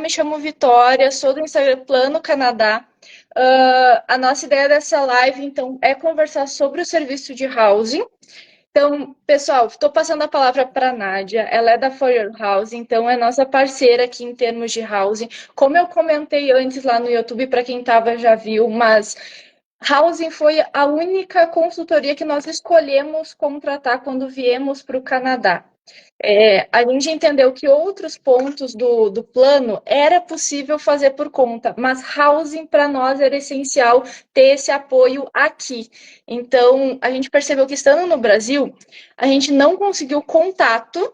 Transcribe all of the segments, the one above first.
me chamo Vitória, sou do Instagram Plano Canadá. A nossa ideia dessa live, então, é conversar sobre o serviço de housing. Então, pessoal, estou passando a palavra para a Nádia. Ela é da For Your Housing, então é nossa parceira aqui em termos de housing. Como eu comentei antes lá no YouTube, para quem estava já viu, mas housing foi a única consultoria que nós escolhemos contratar quando viemos para o Canadá. A gente entendeu que outros pontos do plano era possível fazer por conta, mas housing para nós era essencial ter esse apoio aqui. Então, a gente percebeu que estando no Brasil, a gente não conseguiu contato,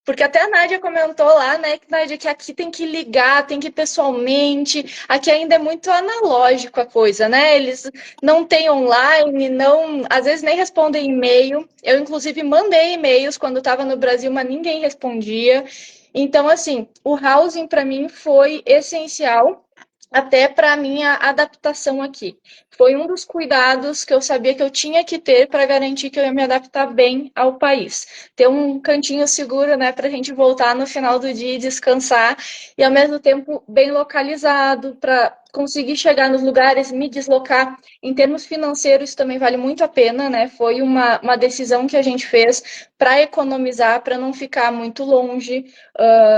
porque até a Nádia comentou lá, né, que, Nádia, que aqui tem que ligar, tem que ir pessoalmente, aqui ainda é muito analógico a coisa, né? Eles não têm online, não, às vezes nem respondem e-mail. Eu, inclusive, mandei e-mails quando estava no Brasil, mas ninguém respondia. Então, assim, o housing para mim foi essencial até para a minha adaptação aqui. Foi um dos cuidados que eu sabia que eu tinha que ter para garantir que eu ia me adaptar bem ao país. Ter um cantinho seguro, né, para a gente voltar no final do dia e descansar, e ao mesmo tempo bem localizado, para conseguir chegar nos lugares, me deslocar. Em termos financeiros, também vale muito a pena, né? Foi uma decisão que a gente fez para economizar, para não ficar muito longe,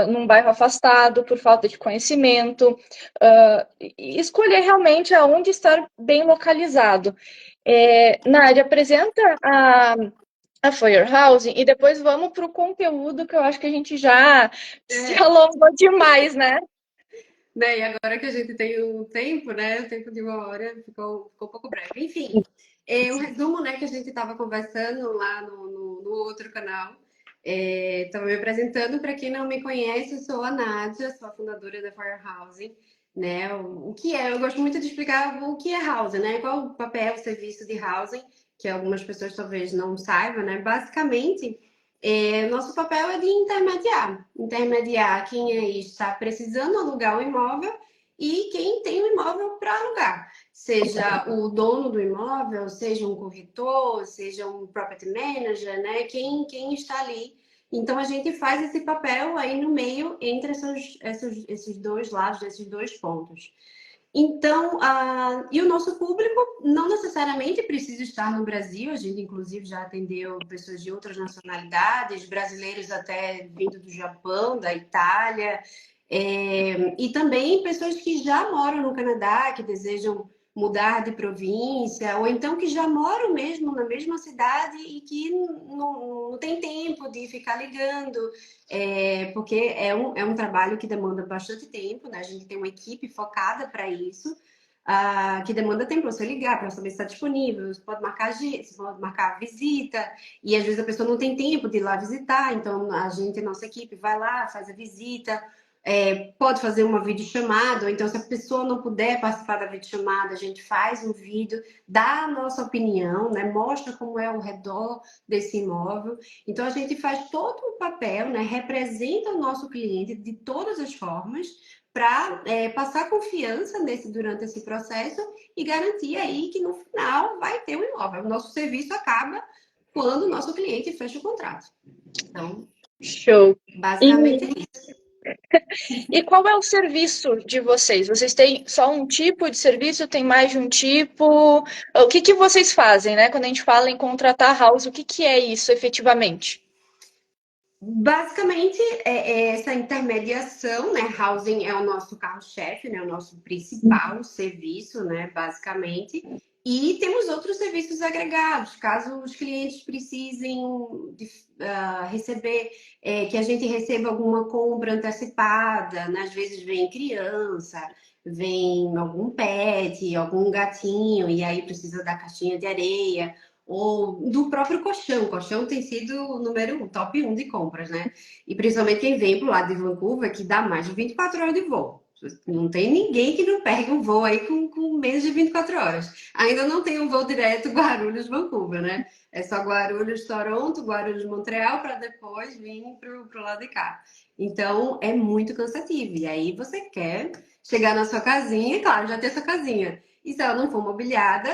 num bairro afastado, por falta de conhecimento. E escolher realmente aonde estar bem localizado. Nádia, apresenta a For Your Housing e depois vamos para o conteúdo, que eu acho que a gente já se É, alongou demais, né? né? E agora que a gente tem o tempo, né? O tempo de 1 hora ficou um pouco breve. Enfim, um resumo, né, que a gente estava conversando lá no outro canal. Estava me apresentando, para quem não me conhece, eu sou a Nádia, sou a fundadora da Fire Housing, né? O que é? Eu gosto muito de explicar o que é housing, né? Qual o papel, o serviço de housing, que algumas pessoas talvez não saibam, né? Basicamente, nosso papel é de intermediar quem aí está precisando alugar o imóvel e quem tem o imóvel para alugar, seja o dono do imóvel, seja um corretor, seja um property manager, né? Quem está ali. Então a gente faz esse papel aí no meio entre esses dois lados, esses dois pontos. Então, e o nosso público não necessariamente precisa estar no Brasil, a gente inclusive já atendeu pessoas de outras nacionalidades, brasileiros até vindo do Japão, da Itália, e também pessoas que já moram no Canadá, que desejam mudar de província, ou então que já moram mesmo na mesma cidade e que não tem tempo de ficar ligando, porque é um trabalho que demanda bastante tempo, né? A gente tem uma equipe focada para isso, que demanda tempo para você ligar, para saber se está disponível, você pode marcar visita, e às vezes a pessoa não tem tempo de ir lá visitar, então a gente, nossa equipe, vai lá, faz a visita, pode fazer uma videochamada, ou então se a pessoa não puder participar da videochamada, a gente faz um vídeo, dá a nossa opinião, né? Mostra como é o redor desse imóvel. Então a gente faz todo o papel, né? Representa o nosso cliente de todas as formas para passar confiança durante esse processo e garantir aí que no final vai ter um imóvel. O nosso serviço acaba quando o nosso cliente fecha o contrato. Então, Show. basicamente é isso. E qual é o serviço de vocês? Vocês têm só um tipo de serviço? Tem mais de um tipo? O que que vocês fazem, né? Quando a gente fala em contratar house, o que que é isso efetivamente? Basicamente, essa intermediação, né? Housing é o nosso carro-chefe, né? O nosso principal serviço, né? Basicamente. E temos outros serviços agregados, caso os clientes precisem receber, que a gente receba alguma compra antecipada, né? Às vezes vem criança, vem algum pet, algum gatinho, e aí precisa da caixinha de areia ou do próprio colchão. O colchão tem sido o número 1, top 1 de compras, né? E principalmente quem vem pro lado de Vancouver, que dá mais de 24 horas de voo. Não tem ninguém que não pegue um voo aí com menos de 24 horas. Ainda não tem um voo direto Guarulhos-Vancouver, né? É só Guarulhos-Toronto, Guarulhos-Montreal, para depois vir pro lado de cá. Então, é muito cansativo. E aí você quer chegar na sua casinha, claro, já ter sua casinha. E se ela não for mobiliada,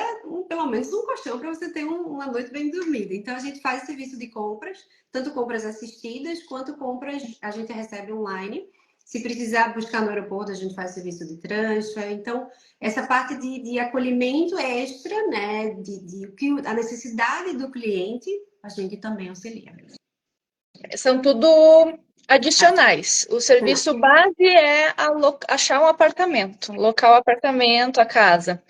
pelo menos um colchão para você ter uma noite bem dormida. Então, a gente faz serviço de compras, tanto compras assistidas quanto compras a gente recebe online. Se precisar buscar no aeroporto, a gente faz serviço de transfer. Então, essa parte de acolhimento extra, né, a necessidade do cliente, a gente também auxilia. São tudo adicionais. O serviço base é achar um apartamento, local apartamento, a casa.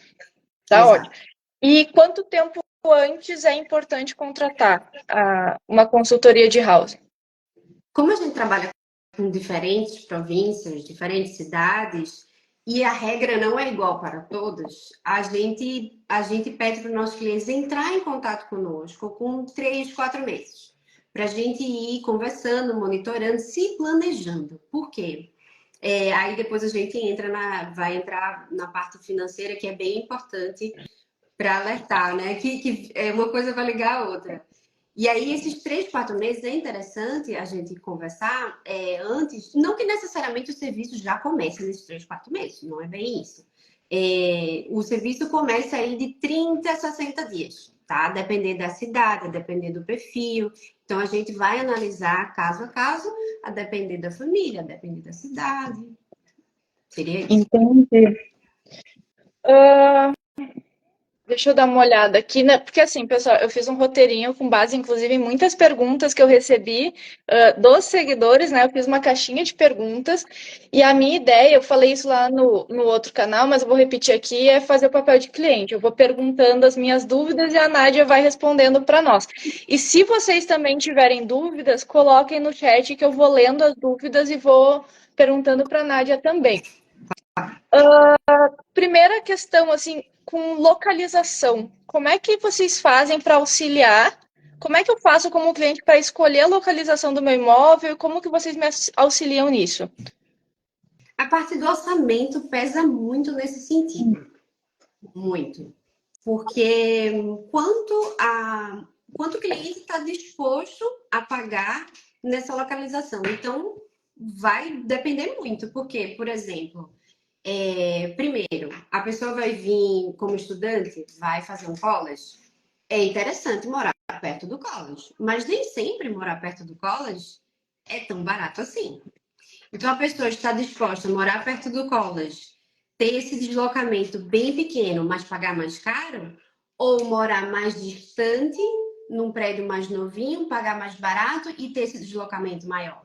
Tá ótimo. E quanto tempo antes é importante contratar uma consultoria de housing? Como a gente trabalha com diferentes províncias, diferentes cidades, e a regra não é igual para todas, a gente pede para os nossos clientes entrar em contato conosco com 3, 4 meses, para a gente ir conversando, monitorando, se planejando. Por quê? Aí depois a gente vai entrar na parte financeira, que é bem importante para alertar, né? Que uma coisa vai ligar a outra. E aí, esses 3, 4 meses é interessante a gente conversar antes, não que necessariamente o serviço já comece nesses 3, 4 meses, não é bem isso. O serviço começa aí de 30 a 60 dias, tá? Depender da cidade, depender do perfil. Então, a gente vai analisar caso a caso, a depender da família, a depender da cidade. Seria isso. Entendi. Deixa eu dar uma olhada aqui, né? Porque assim, pessoal, eu fiz um roteirinho com base, inclusive, em muitas perguntas que eu recebi dos seguidores, né? Eu fiz uma caixinha de perguntas e a minha ideia, eu falei isso lá no outro canal, mas eu vou repetir aqui, é fazer o papel de cliente. Eu vou perguntando as minhas dúvidas e a Nádia vai respondendo para nós. E se vocês também tiverem dúvidas, coloquem no chat que eu vou lendo as dúvidas e vou perguntando para a Nádia também. Primeira questão, assim, com localização. Como é que vocês fazem para auxiliar? Como é que eu faço como cliente para escolher a localização do meu imóvel e como que vocês me auxiliam nisso? A parte do orçamento pesa muito nesse sentido. Muito. Porque quanto o cliente está disposto a pagar nessa localização. Então, vai depender muito. Porque, por exemplo, primeiro, a pessoa vai vir como estudante, vai fazer um college. É interessante morar perto do college, mas nem sempre morar perto do college é tão barato assim. Então, a pessoa está disposta a morar perto do college, ter esse deslocamento bem pequeno, mas pagar mais caro, ou morar mais distante, num prédio mais novinho, pagar mais barato e ter esse deslocamento maior.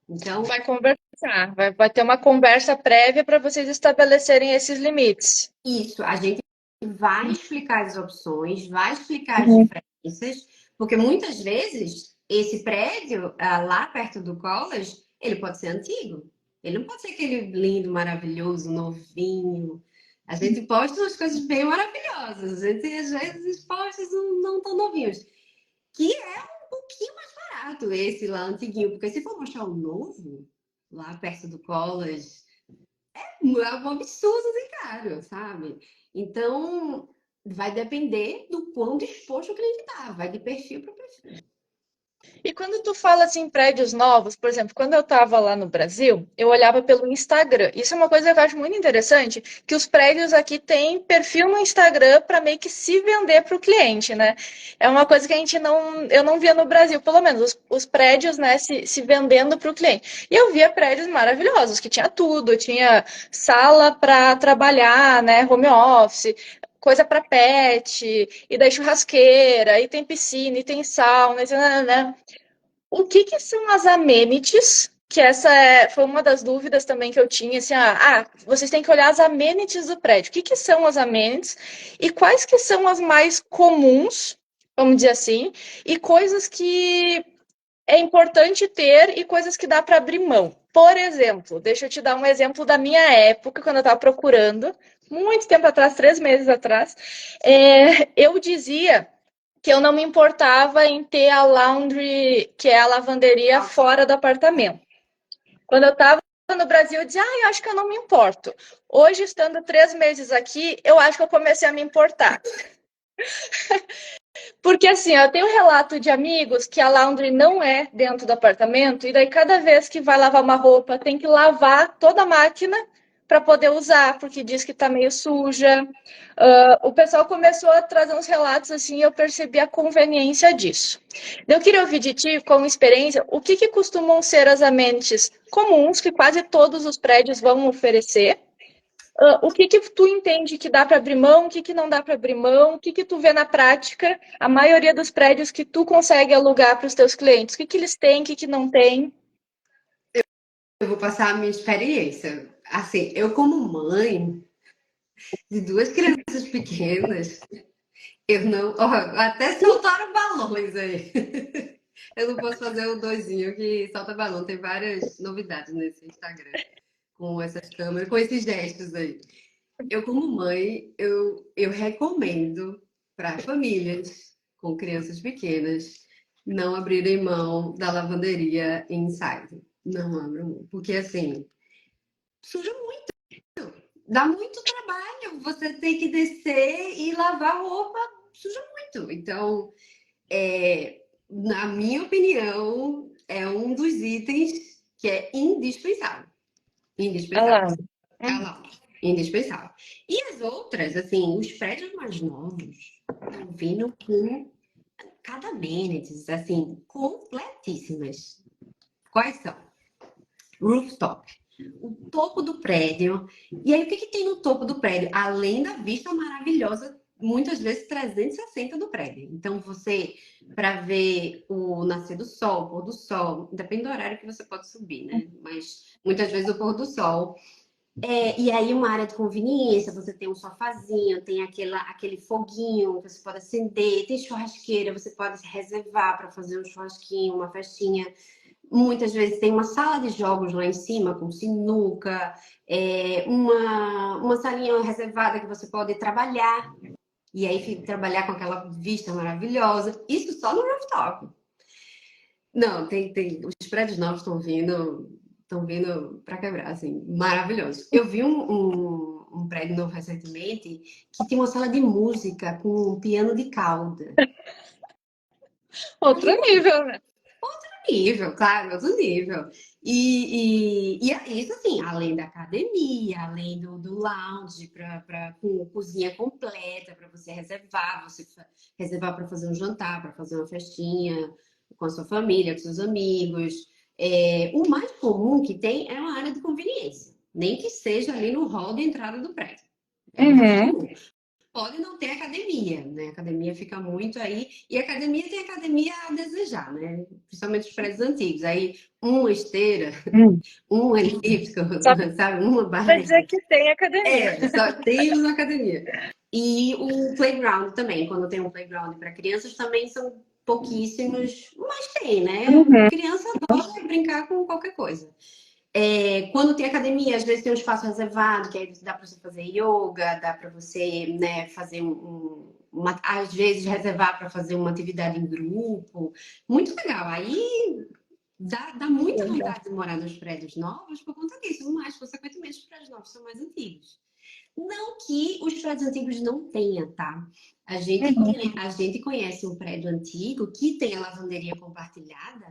Então, vai conversar, vai ter uma conversa prévia para vocês estabelecerem esses limites. Isso, a gente vai explicar as opções, vai explicar as diferenças, porque muitas vezes esse prédio lá perto do college, ele pode ser antigo. Ele não pode ser aquele lindo, maravilhoso, novinho. A gente posta umas coisas bem maravilhosas. A gente, às vezes, posta não tão novinhos. Que é um pouquinho mais barato esse lá antiguinho. Porque se for mostrar um novo, lá perto do college, é um absurdo de caro, sabe? Então, vai depender do quão disposto o cliente está. Vai de perfil para perfil. E quando tu fala assim, prédios novos, por exemplo, quando eu estava lá no Brasil, eu olhava pelo Instagram. Isso é uma coisa que eu acho muito interessante, que os prédios aqui têm perfil no Instagram para meio que se vender para o cliente, né? É uma coisa que eu não via no Brasil, pelo menos os prédios, né, se vendendo para o cliente. E eu via prédios maravilhosos, que tinha tudo, tinha sala para trabalhar, né, home office, coisa para pet, e daí churrasqueira, e tem piscina, e tem sauna, e né? O que são as amenities? Que foi uma das dúvidas também que eu tinha, assim, vocês têm que olhar as amenities do prédio. O que são as amenities? E quais que são as mais comuns, vamos dizer assim, e coisas que é importante ter e coisas que dá para abrir mão. Por exemplo, deixa eu te dar um exemplo da minha época, quando eu estava procurando, muito tempo atrás, 3 meses atrás, eu dizia que eu não me importava em ter a laundry, que é a lavanderia, fora do apartamento. Quando eu estava no Brasil, eu dizia, eu acho que eu não me importo. Hoje, estando 3 meses aqui, eu acho que eu comecei a me importar. Porque assim, eu tenho um relato de amigos que a laundry não é dentro do apartamento, e daí cada vez que vai lavar uma roupa, tem que lavar toda a máquina para poder usar, porque diz que está meio suja. O pessoal começou a trazer uns relatos assim, e eu percebi a conveniência disso. Eu queria ouvir de ti, como experiência, o que costumam ser as amenities comuns que quase todos os prédios vão oferecer. O que tu entende que dá para abrir mão, o que não dá para abrir mão, o que tu vê na prática, a maioria dos prédios que tu consegue alugar para os teus clientes, o que eles têm, o que não têm? Eu vou passar a minha experiência. Assim, eu como mãe de duas crianças pequenas, eu não... Ó, até soltaram balões aí. Eu não posso fazer o doisinho que solta balão. Tem várias novidades nesse Instagram com essas câmeras, com esses gestos aí. Eu, como mãe, eu recomendo para famílias com crianças pequenas não abrirem mão da lavanderia inside. Não abram mão. Porque, assim, suja muito. Dá muito trabalho. Você tem que descer e lavar roupa. Suja muito. Então, na minha opinião, é um dos itens que é indispensável. Ah Indispensável. lá. Ah lá, indispensável. E as outras, assim, os prédios mais novos estão vindo com cada amenities, assim, completíssimas. Quais são? Rooftop. O topo do prédio. E aí, o que tem no topo do prédio? Além da vista maravilhosa, muitas vezes 360 do prédio. Então, você, para ver o nascer do sol, o pôr do sol, depende do horário que você pode subir, né? Mas muitas vezes o pôr do sol. E aí, uma área de conveniência, você tem um sofazinho, tem aquele foguinho que você pode acender, tem churrasqueira, você pode reservar para fazer um churrasquinho, uma festinha. Muitas vezes tem uma sala de jogos lá em cima, com sinuca, uma salinha reservada que você pode trabalhar, e aí trabalhar com aquela vista maravilhosa. Isso só no rooftop. Não, os prédios novos estão vindo para quebrar, assim, maravilhoso. Eu vi um prédio novo recentemente que tinha uma sala de música com um piano de cauda. Outro nível, né? Nível, claro, outro nível. E é isso, assim, além da academia, além do lounge, com cozinha completa para você reservar para fazer um jantar, para fazer uma festinha com a sua família, com seus amigos. O mais comum que tem é uma área de conveniência, nem que seja ali no hall de entrada do prédio. É o mais comum. Pode não ter academia, né? A academia fica muito aí. E a academia tem academia a desejar, né? Principalmente os prédios antigos. Aí, uma esteira, um elíptico, Só sabe? Uma para barra. dizer que tem academia. Só tem uma academia. E o playground também. Quando tem um playground para crianças, também são pouquíssimos, mas tem, né? Uhum. Criança adora brincar com qualquer coisa. Quando tem academia, às vezes tem um espaço reservado, que aí dá para você fazer yoga, dá para você, né, fazer às vezes reservar para fazer uma atividade em grupo. Muito legal. Aí dá muita vontade de morar nos prédios novos por conta disso, mas, consequentemente, os prédios novos são mais antigos. Não que os prédios antigos não tenham, tá? A gente conhece um prédio antigo que tem a lavanderia compartilhada,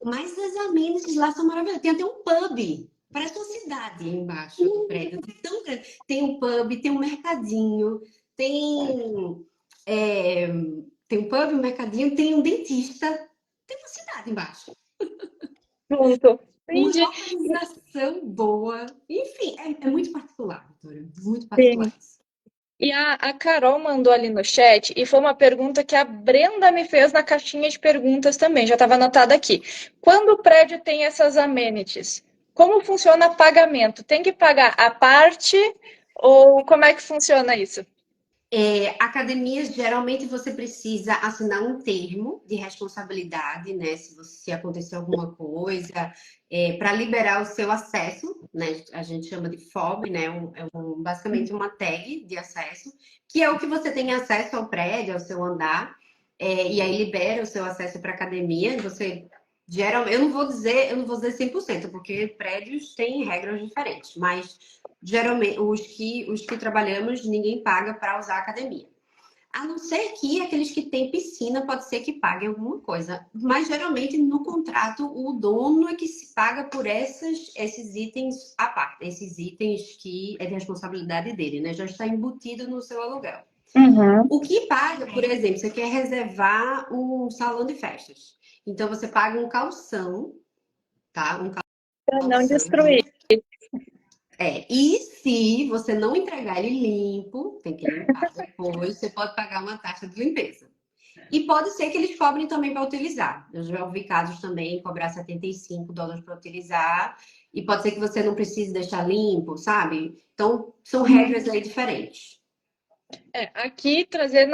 mas as amenities lá são maravilhosas. Tem até um pub, parece uma cidade embaixo do prédio. Tão grande. Tem um pub, tem um mercadinho, tem, é, tem um pub, um mercadinho, tem um dentista, tem uma cidade embaixo. Junto. Uma Entendi. organização boa. Enfim, é muito particular, Vitória. Muito Sim. particular isso. E a Carol mandou ali no chat, e foi uma pergunta que a Brenda me fez na caixinha de perguntas também, já estava anotada aqui. Quando o prédio tem essas amenities, como funciona o pagamento? Tem que pagar à parte ou como é que funciona isso? Academias, geralmente você precisa assinar um termo de responsabilidade, né? Se acontecer alguma coisa, para liberar o seu acesso, né? A gente chama de FOB, né? Basicamente uma tag de acesso, que é o que você tem acesso ao prédio, ao seu andar, e aí libera o seu acesso para a academia. Você geralmente, eu não vou dizer 100%, porque prédios têm regras diferentes, mas geralmente, os que trabalhamos, ninguém paga para usar a academia. A não ser que aqueles que têm piscina pode ser que paguem alguma coisa. Mas geralmente no contrato o dono é que se paga por esses itens à parte, esses itens que é de responsabilidade dele, né? Já está embutido no seu aluguel. Uhum. O que paga, por exemplo, você quer reservar um salão de festas. Então você paga um calção, tá? Um Para não calção. destruir. E se você não entregar ele limpo, tem que limpar depois, você pode pagar uma taxa de limpeza. E pode ser que eles cobrem também para utilizar. Eu já ouvi casos também cobrar US$ 75 para utilizar. E pode ser que você não precise deixar limpo, sabe? Então, são regras aí diferentes. Aqui trazer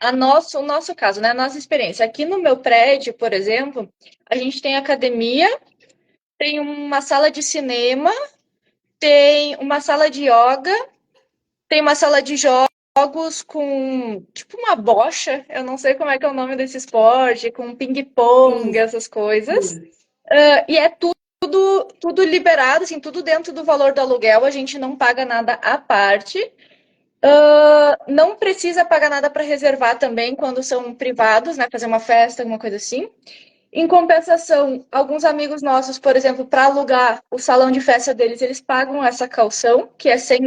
o nosso caso, né? A nossa experiência. Aqui no meu prédio, por exemplo, a gente tem academia, tem uma sala de cinema, tem uma sala de yoga, tem uma sala de jogos com tipo uma bocha, eu não sei como é que é o nome desse esporte, com ping-pong, Sim, essas coisas. sim. E é tudo liberado, assim, tudo dentro do valor do aluguel, a gente não paga nada à parte. Não precisa pagar nada para reservar também quando são privados, né? Fazer uma festa, alguma coisa assim. Em compensação, alguns amigos nossos, por exemplo, para alugar o salão de festa deles, eles pagam essa caução, que é US$ 100,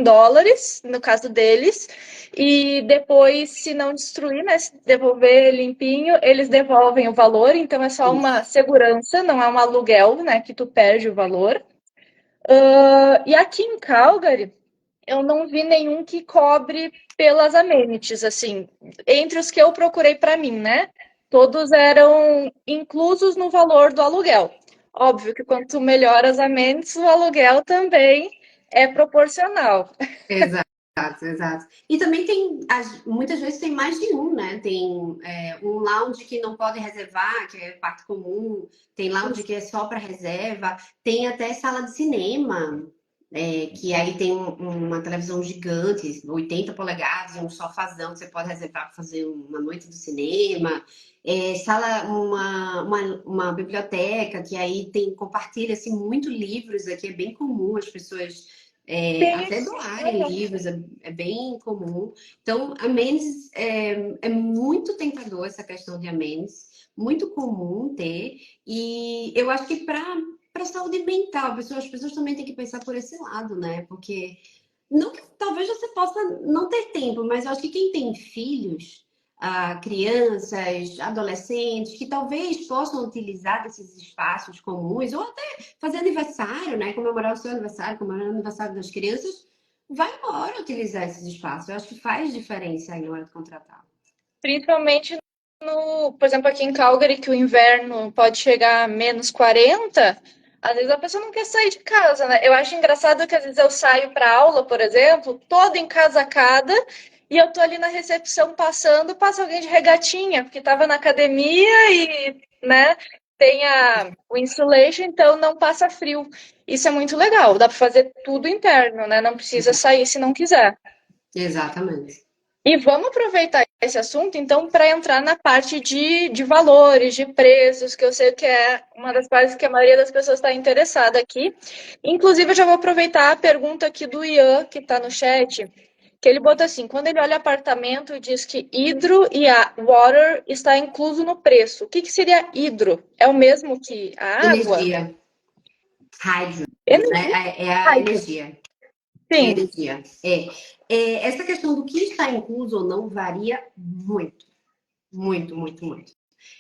no caso deles, e depois, se não destruir, né, se devolver limpinho, eles devolvem o valor, então é só uma Isso. segurança, não é um aluguel, né, que tu perde o valor. E aqui em Calgary, eu não vi nenhum que cobre pelas amenities, assim, entre os que eu procurei para mim, né? Todos eram inclusos no valor do aluguel. Óbvio que quanto melhor as amenities, o aluguel também é proporcional. Exato, exato. E também tem, muitas vezes tem mais de um, né? Tem um lounge que não pode reservar, que é parte comum, tem lounge que é só para reserva, tem até sala de cinema, que aí tem uma televisão gigante, 80 polegadas, um sofazão que você pode reservar para fazer uma noite do cinema. Uma biblioteca que aí tem, compartilha assim, muito livros, aqui é bem comum as pessoas Sim. até doarem livros, é bem comum. Então, amenities é muito tentador essa questão de amenities, muito comum ter, e eu acho que para saúde mental, as pessoas também têm que pensar por esse lado, né? Porque não que talvez você possa não ter tempo, mas eu acho que quem tem filhos, crianças, adolescentes, que talvez possam utilizar desses espaços comuns, ou até fazer aniversário, né? Comemorar o seu aniversário, comemorar o aniversário das crianças, vai embora utilizar esses espaços. Eu acho que faz diferença aí na hora de contratar. Principalmente por exemplo, aqui em Calgary, que o inverno pode chegar a -40, às vezes a pessoa não quer sair de casa, né? Eu acho engraçado que às vezes eu saio para aula, por exemplo, toda encasacada, e eu tô ali na recepção passando, passa alguém de regatinha, porque estava na academia e, né, tem o insulation, então não passa frio. Isso é muito legal, dá para fazer tudo interno, né? Não precisa sair se não quiser. Exatamente. E vamos aproveitar esse assunto, então, para entrar na parte de valores, de preços, que eu sei que é uma das partes que a maioria das pessoas está interessada aqui. Inclusive, eu já vou aproveitar a pergunta aqui do Ian, que está no chat, que ele botou assim: quando ele olha apartamento, diz que hidro e a water está incluso no preço. O que seria hidro? É o mesmo que a água? Energia, hydro, né? Energia. É a energia. Sim. Energia. Essa questão do que está incluso ou não varia muito, muito, muito, muito.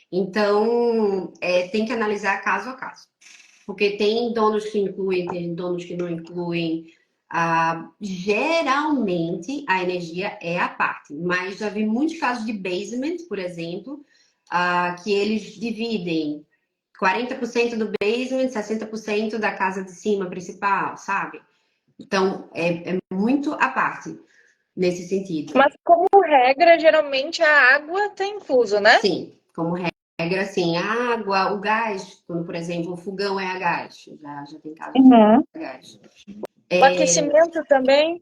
Então, tem que analisar caso a caso. Porque tem donos que incluem, tem donos que não incluem. Geralmente, a energia é a parte. Mas já vi muitos casos de basement, por exemplo, que eles dividem 40% do basement, 60% da casa de cima principal, sabe? Então, é muito a parte nesse sentido. Mas, como regra, geralmente a água está incluso, né? Sim, como regra, assim, a água, o gás, quando, por exemplo, o fogão é a gás, já tem casos de Uhum. gás. O aquecimento também.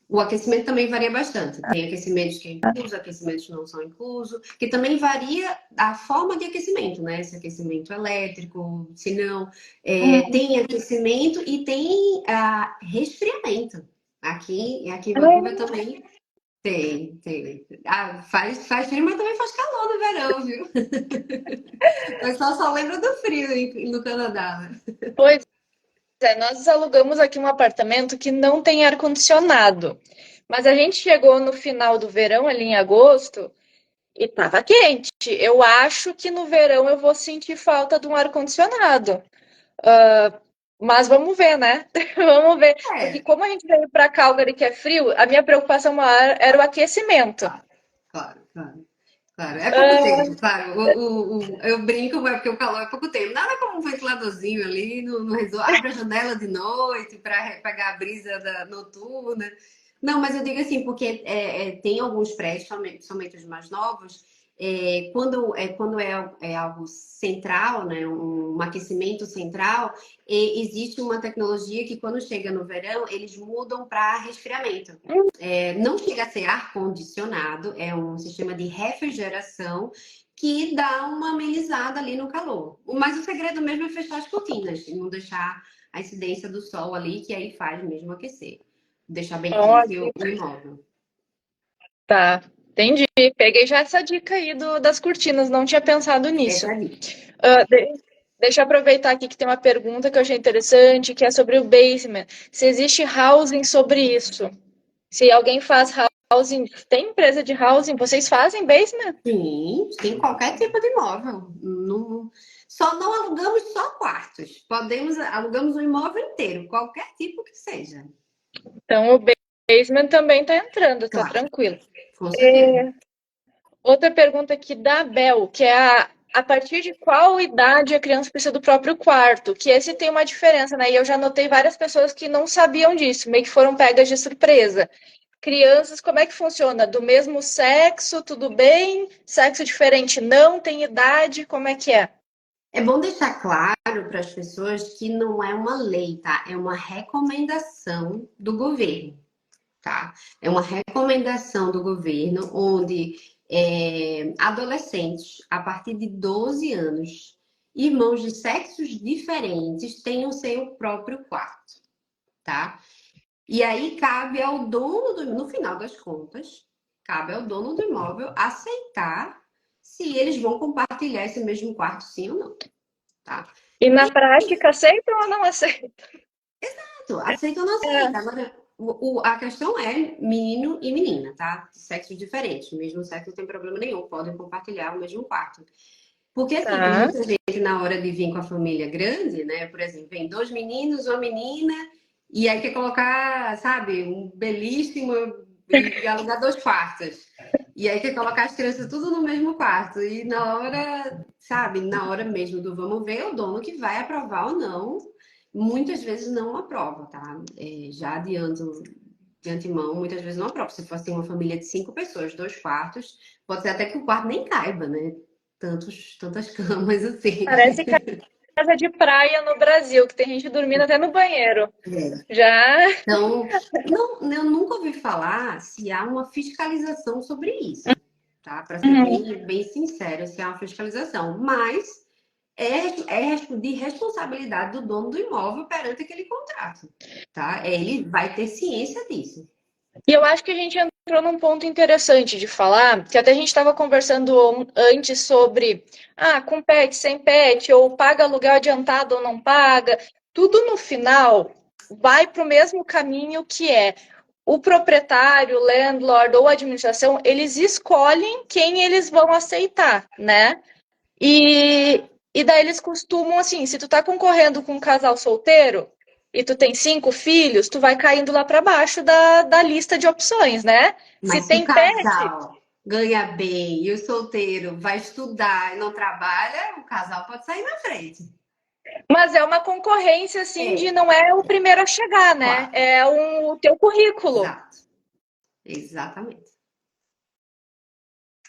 O aquecimento também varia bastante. Tem aquecimentos que é incluso, aquecimentos que não são inclusos, que também varia a forma de aquecimento, né? Se aquecimento elétrico, se não. Tem aquecimento e tem resfriamento. Aqui em Vancouver também Tem, tem. Ah, faz frio, mas também faz calor no verão, viu? O pessoal só lembra do frio no Canadá, né? Pois é, nós alugamos aqui um apartamento que não tem ar-condicionado. Mas a gente chegou no final do verão, ali em agosto, e tava quente. Eu acho que no verão eu vou sentir falta de um ar-condicionado. Mas vamos ver, né? Vamos ver. Porque É, como a gente veio para Calgary, que é frio, a minha preocupação maior era o aquecimento. claro, claro, claro. Claro, é pouco Ah, tempo, claro. Eu brinco, é porque o calor é pouco tempo. Nada como um ventiladorzinho ali, abre a janela de noite para pegar a brisa noturna. Não, mas eu digo assim, porque tem alguns prédios, somente os mais novos, quando é algo central, né, um aquecimento central, existe uma tecnologia que quando chega no verão, eles mudam para resfriamento. Não chega a ser ar-condicionado, é um sistema de refrigeração que dá uma amenizada ali no calor. Mas o segredo mesmo é fechar as cortinas, e não deixar a incidência do sol ali, que aí faz mesmo aquecer. Deixar bem quente ótimo. o imóvel. Tá, entendi. Peguei já essa dica aí das cortinas, não tinha pensado Essa nisso. é a dica. Ah, deixa eu aproveitar aqui que tem uma pergunta que eu achei interessante, que é sobre o basement. Se existe housing sobre isso? Se alguém faz housing, tem empresa de housing, vocês fazem basement? Sim, tem qualquer tipo de imóvel. Só não alugamos só quartos. Alugamos o imóvel inteiro, qualquer tipo que seja. Então o basement também está entrando, tá Claro, tranquilo. com certeza. Outra pergunta aqui da Bel, que é a partir de qual idade a criança precisa do próprio quarto? Que esse tem uma diferença, né? E eu já notei várias pessoas que não sabiam disso, meio que foram pegas de surpresa. Crianças, como é que funciona? Do mesmo sexo, tudo bem? Sexo diferente não? Tem idade? Como é que é? É bom deixar claro para as pessoas que não é uma lei, tá? É uma recomendação do governo, tá? É uma recomendação do governo onde adolescentes a partir de 12 anos, irmãos de sexos diferentes, tenham seu próprio quarto, tá? E aí cabe ao dono no final das contas, cabe ao dono do imóvel aceitar se eles vão compartilhar esse mesmo quarto, sim ou não, tá? E na prática, aceitam ou não aceitam? Aceita ou não aceita. Agora, a questão é menino e menina, tá? De sexos diferentes. Mesmo sexo não tem problema nenhum, podem compartilhar o mesmo quarto. Porque, assim, Tá. muita gente, na hora de vir com a família grande, né? Por exemplo, vem dois meninos, uma menina, e aí quer colocar, sabe, um belíssimo e alugar dois quartos. E aí quer colocar as crianças tudo no mesmo quarto. E na hora, sabe, na hora mesmo do vamos ver, o dono que vai aprovar ou não, muitas vezes não aprova, tá? Já adianto de antemão, muitas vezes não aprova. Se fosse uma família de 5 pessoas, dois quartos, pode ser até que o quarto nem caiba, né? Tantas camas assim. Parece casa de praia no Brasil, que tem gente dormindo até no banheiro. É. Já. Então, não, eu nunca ouvi falar se há uma fiscalização sobre isso, tá? Para ser Uhum. bem sincero, se há uma fiscalização, mas é de responsabilidade do dono do imóvel perante aquele contrato, tá? Ele vai ter ciência disso. E eu acho que a gente entrou num ponto interessante de falar, que até a gente estava conversando antes sobre com pet, sem pet, ou paga aluguel adiantado ou não paga. Tudo no final vai para o mesmo caminho que é o proprietário, o landlord ou a administração, eles escolhem quem eles vão aceitar, né? E daí eles costumam, assim, se tu tá concorrendo com um casal solteiro e tu tem 5 filhos, tu vai caindo lá para baixo da lista de opções, né? Se Mas se o tem pet, casal ganha bem e o solteiro vai estudar e não trabalha, o casal pode sair na frente. mas é uma concorrência, assim, de É, não é o primeiro a chegar, né? claro. É o teu currículo. Exato. Exatamente.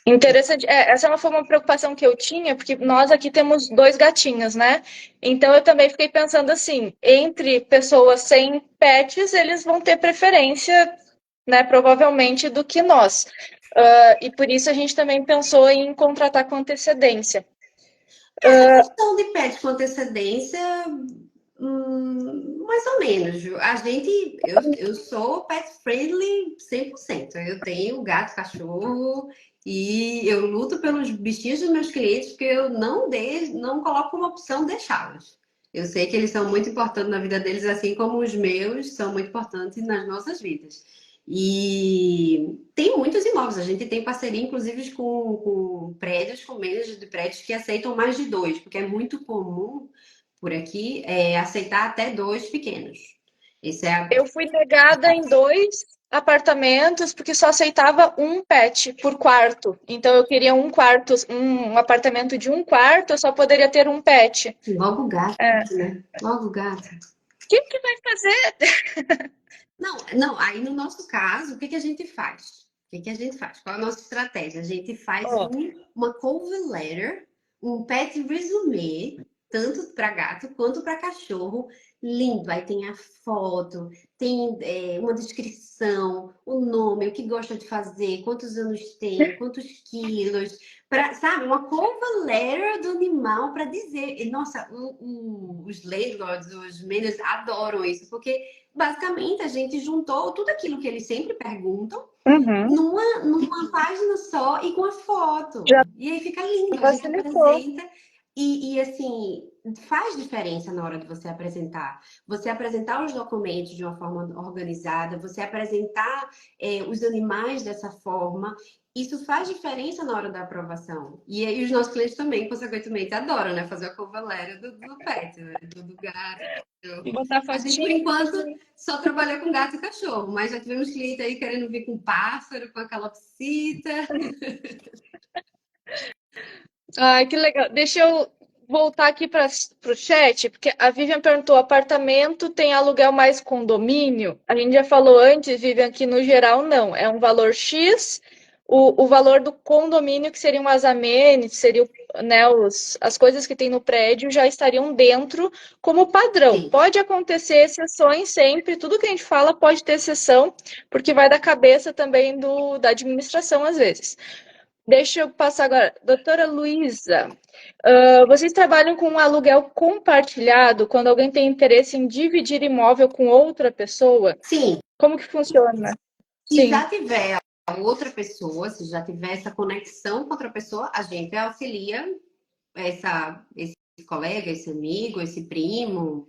Interessante. Essa foi uma preocupação que eu tinha, porque nós aqui temos 2 gatinhos, né? Então eu também fiquei pensando assim, entre pessoas sem pets, eles vão ter preferência, né, provavelmente, do que nós. E por isso a gente também pensou em contratar com antecedência. Essa questão de pet com antecedência, Mais ou menos. Eu sou pet friendly 100%. Eu tenho gato, cachorro e eu luto pelos bichinhos dos meus clientes porque eu não coloco como opção deixá-los. Eu sei que eles são muito importantes na vida deles, assim como os meus são muito importantes nas nossas vidas. E tem muitos imóveis. A gente tem parceria, inclusive, com prédios, com managers de prédios que aceitam mais de dois, porque é muito comum por aqui aceitar até dois pequenos. Isso é a... Eu fui negada em 2 apartamentos porque só aceitava um pet por quarto. Então eu queria um quarto, um apartamento de um quarto, eu só poderia ter um pet. Logo gato, É. né? Logo gato. O que vai fazer? Não, não, aí no nosso caso, o que que a gente faz? O que que a gente faz? Qual é a nossa estratégia? A gente faz Oh, uma cover letter, um pet resume, tanto para gato quanto para cachorro, lindo. Aí tem a foto, tem uma descrição, o nome, o que gosta de fazer, quantos anos tem, quantos quilos, sabe? Uma cover letter do animal para dizer. E, nossa, os landlords, os managers adoram isso, porque basicamente, a gente juntou tudo aquilo que eles sempre perguntam uhum. numa página só e com a foto. Já E aí fica lindo, a gente facilitou. apresenta assim, faz diferença na hora de você apresentar. Você apresentar os documentos de uma forma organizada, você apresentar os animais dessa forma, isso faz diferença na hora da aprovação. E aí os nossos clientes também, consequentemente, adoram, né? Fazer a cover letter do pet, né? Do gato. Botar A gente, por fotinho. enquanto, só trabalha com gato e cachorro, mas já tivemos cliente aí querendo vir com pássaro, com a calopsita. Ai, que legal. Deixa eu voltar aqui para o chat, porque a Vivian perguntou: apartamento tem aluguel mais condomínio? A gente já falou antes, Vivian, que no geral não. É um valor X, o valor do condomínio, que seriam as amenities, seriam, né, as coisas que tem no prédio, já estariam dentro como padrão. Sim, Pode acontecer exceções sempre, tudo que a gente fala pode ter exceção, porque vai da cabeça também da administração, às vezes. Deixa eu passar agora. Doutora Luísa, vocês trabalham com um aluguel compartilhado quando alguém tem interesse em dividir imóvel com outra pessoa? sim. Como que funciona? Se Sim. já tiver outra pessoa, se já tiver essa conexão com outra pessoa, a gente auxilia esse colega, esse amigo, esse primo.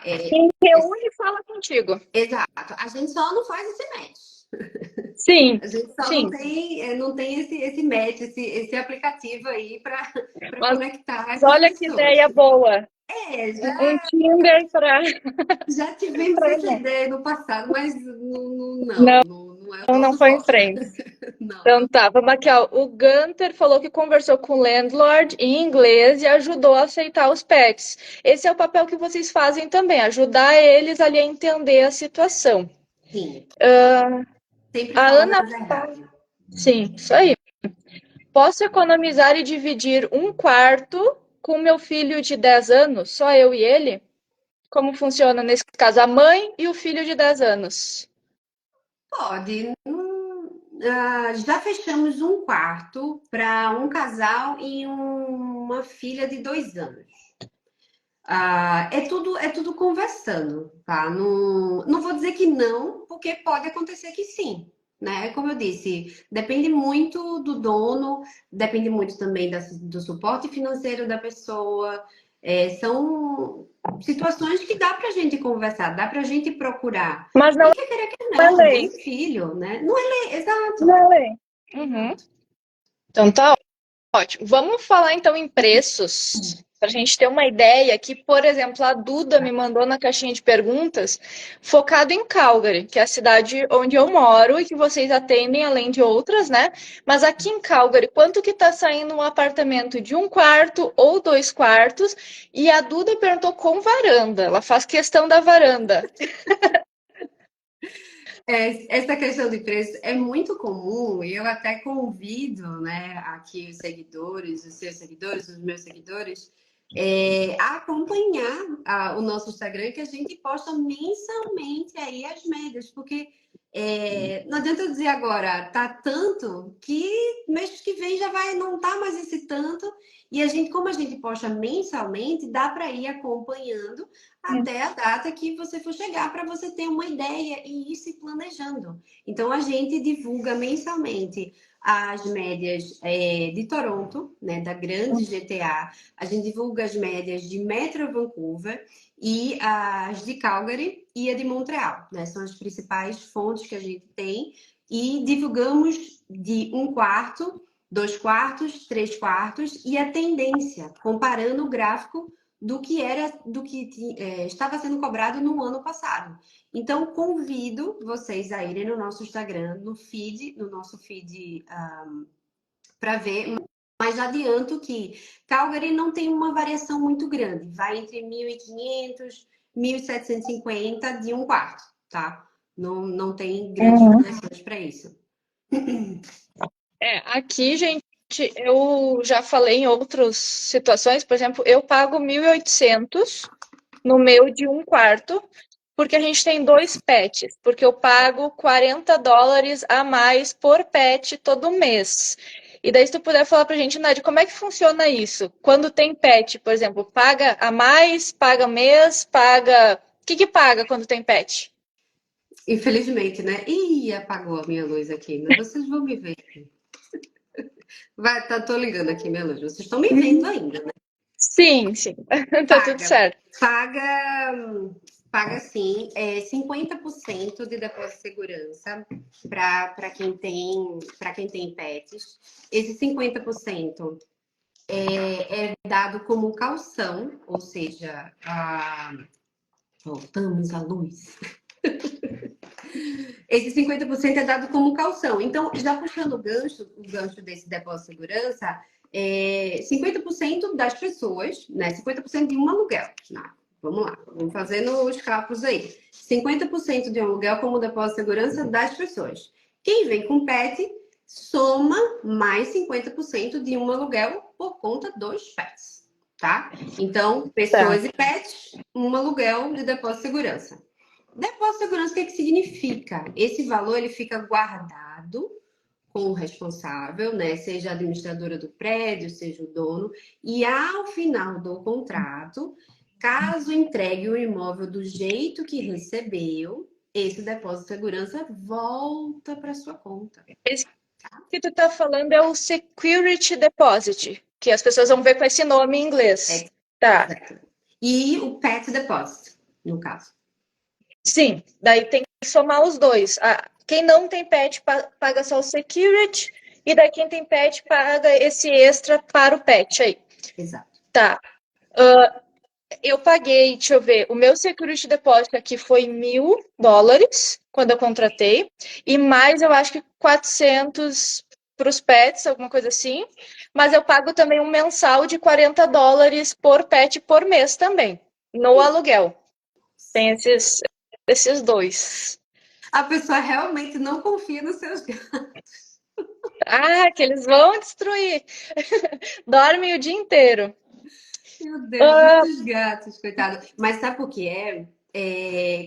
Quem reúne fala contigo. Exato. A gente só não faz esse match. Sim, A gente só sim. não tem esse match, esse aplicativo aí para Mas conectar essas olha que pessoas. ideia boa. Já Um Tinder para. Já tivemos essa ideia no passado, mas não é o Não nosso foi em forte. frente. Não. Então tá, vamos aqui, ó. O Gunter falou que conversou com o landlord em inglês e ajudou a aceitar os pets. Esse é o papel que vocês fazem também, ajudar eles ali a entender a situação. Sim, sempre A falando Ana, a verdade. sim, isso aí. Posso economizar e dividir um quarto com meu filho de 10 anos, só eu e ele? Como funciona nesse caso? A mãe e o filho de 10 anos. Pode. Já fechamos um quarto para um casal e uma filha de 2 anos. É tudo conversando, tá? Não vou dizer que não, porque pode acontecer que sim, né? Como eu disse, depende muito do dono, depende muito também do suporte financeiro da pessoa. São situações que dá pra gente conversar, dá pra gente procurar. Mas não Porque querer que é não, mãe lei. e filho, né? Não é lei, Não exato. é lei. Uhum. Então tá ótimo. Vamos falar então em preços, para a gente ter uma ideia que, por exemplo, a Duda me mandou na caixinha de perguntas, focado em Calgary, que é a cidade onde eu moro e que vocês atendem, além de outras, né? Mas aqui em Calgary, quanto que está saindo um apartamento de um quarto ou 2 quartos? E a Duda perguntou com varanda. Ela faz questão da varanda. Essa questão de preço é muito comum e eu até convido, né, aqui os seguidores, os seus seguidores, os meus seguidores, a acompanhar o nosso Instagram, que a gente posta mensalmente aí as médias, porque Não adianta eu dizer agora, tá tanto que mês que vem já vai não tá mais esse tanto. E a gente, como a gente posta mensalmente, dá para ir acompanhando até a data que você for chegar para você ter uma ideia e ir se planejando. Então a gente divulga mensalmente as médias de Toronto, né, da grande GTA. A gente divulga as médias de Metro Vancouver e as de Calgary e a de Montreal, né? São as principais fontes que a gente tem e divulgamos de 1/4, 2/4, 3/4 e a tendência, comparando o gráfico do que estava sendo cobrado no ano passado. Então, convido vocês a irem no nosso Instagram, no nosso feed, para ver. Mas já adianto que Calgary não tem uma variação muito grande, vai entre 1.500, 1.750 de 1/4, tá? Não tem grandes variações para isso. Aqui, gente, eu já falei em outras situações, por exemplo, eu pago 1.800 no meu de 1/4, porque a gente tem 2 pets, porque eu pago $40 a mais por pet todo mês. E daí, se tu puder falar pra gente, Nádia, como é que funciona isso? Quando tem pet, por exemplo, paga a mais, paga mês, paga. O que que paga quando tem pet? Infelizmente, né? Ih, apagou a minha luz aqui, mas vocês vão me ver. Tô ligando aqui minha luz. Vocês estão me vendo ainda, né? Sim, sim. Tá tudo Paga, certo. paga sim, 50% de depósito de segurança para quem tem pets. Esse 50% é dado como calção, ou seja, voltamos à luz. Esse 50% é dado como calção. Então, já puxando o gancho desse depósito de segurança, 50% das pessoas, né? 50% de um aluguel. Né? Vamos lá, vamos fazendo os cálculos aí. 50% de um aluguel como depósito de segurança das pessoas. Quem vem com pet soma mais 50% de um aluguel por conta dos pets, tá? Então, Tá. pessoas e pets, um aluguel de depósito de segurança. Depósito de segurança, o que é que significa? Esse valor ele fica guardado com o responsável, né? Seja a administradora do prédio, seja o dono, e ao final do contrato, caso entregue o imóvel do jeito que recebeu, esse depósito de segurança volta para sua conta. Esse que tu tá falando é o Security Deposit, que as pessoas vão ver com esse nome em inglês. Tá. Exato. E o pet deposit, no caso. Sim, daí tem que somar os dois. Quem não tem pet paga só o security, e daí quem tem pet paga esse extra para o pet aí. Exato. Tá. Eu paguei, deixa eu ver, o meu security deposit aqui foi $1.000 quando eu contratei, e mais eu acho que 400 para os pets, alguma coisa assim. Mas eu pago também um mensal de $40 por pet por mês também, no aluguel. Tem esses dois. A pessoa realmente não confia nos seus gatos. Que eles vão destruir. Dormem o dia inteiro. Meu Deus, muitos gatos, coitado. Mas sabe por que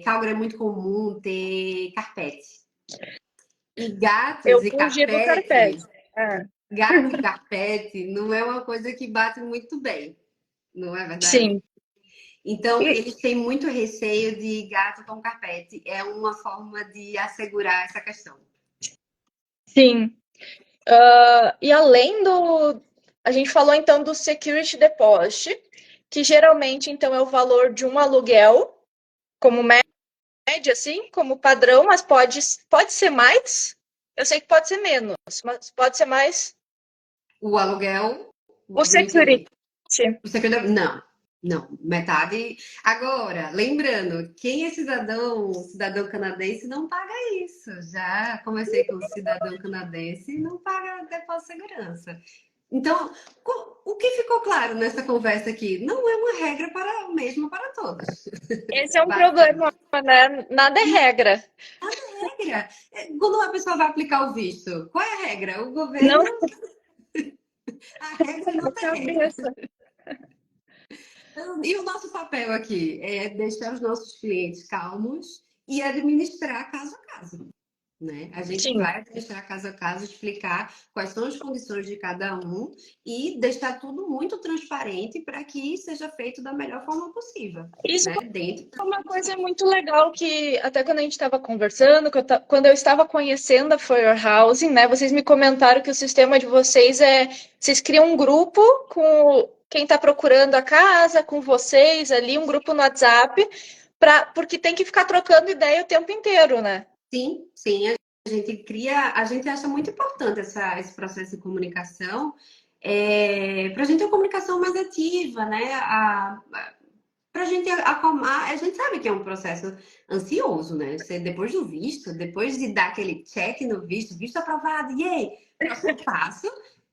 Calgary é muito comum ter carpete. E Eu gatos e fugi do carpete. carpete, gato e carpete não é uma coisa que bate muito bem, não é verdade? Sim. Então, E, eles têm muito receio de gato com carpete. É uma forma de assegurar essa questão. sim. E além do. A gente falou então do security deposit, que geralmente então é o valor de um aluguel, como média, assim, como padrão, mas pode ser mais. Eu sei que pode ser menos, mas pode ser mais. O aluguel, O não security. entendi. Não, não, metade. Agora, lembrando, quem é cidadão canadense, não paga isso. Já comecei com cidadão canadense, não paga depósito de segurança. Então, o que ficou claro nessa conversa aqui? Não é uma regra mesma para todos. Esse é um Basicamente. problema, né? Nada é regra. Regra. Quando a pessoa vai aplicar o visto, qual é a regra? O Não governo, a regra não na tem regra. cabeça. E o nosso papel aqui é deixar os nossos clientes calmos e administrar caso a caso. né? A gente Sim. vai administrar caso a caso, explicar quais são as condições de cada um e deixar tudo muito transparente para que seja feito da melhor forma possível, Isso né? Dentro é das uma coisa condições. muito legal que até quando a gente estava conversando, quando eu estava conhecendo a For Your Housing, né? Vocês me comentaram que o sistema de vocês vocês criam um grupo com quem está procurando a casa, com vocês ali, um grupo no WhatsApp, porque tem que ficar trocando ideia o tempo inteiro, né? Sim, sim, a gente cria, a gente acha muito importante esse processo de comunicação, para a gente ter uma comunicação mais ativa, né? Para a gente acalmar, a gente sabe que é um processo ansioso, né? Você, depois do visto, depois de dar aquele check no visto, visto aprovado, e aí, próximo passo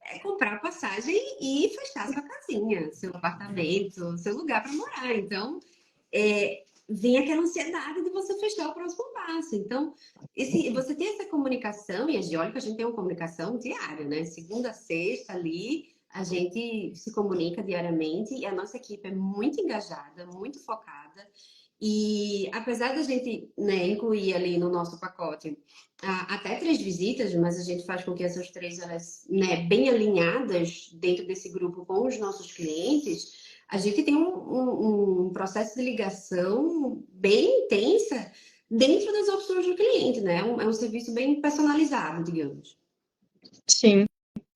é comprar passagem e fechar sua casinha, seu apartamento, seu lugar para morar. Então, vem aquela ansiedade de você fechar o próximo passo. Então, você tem essa comunicação, e a Geólica, a gente tem uma comunicação diária, né? Segunda a sexta ali, a gente se comunica diariamente e a nossa equipe é muito engajada, muito focada. E apesar da gente, né, incluir ali no nosso pacote até 3 visitas, mas a gente faz com que essas 3, elas, né, bem alinhadas dentro desse grupo com os nossos clientes, a gente tem um processo de ligação bem intensa dentro das opções do cliente, né? É um serviço bem personalizado, digamos. Sim.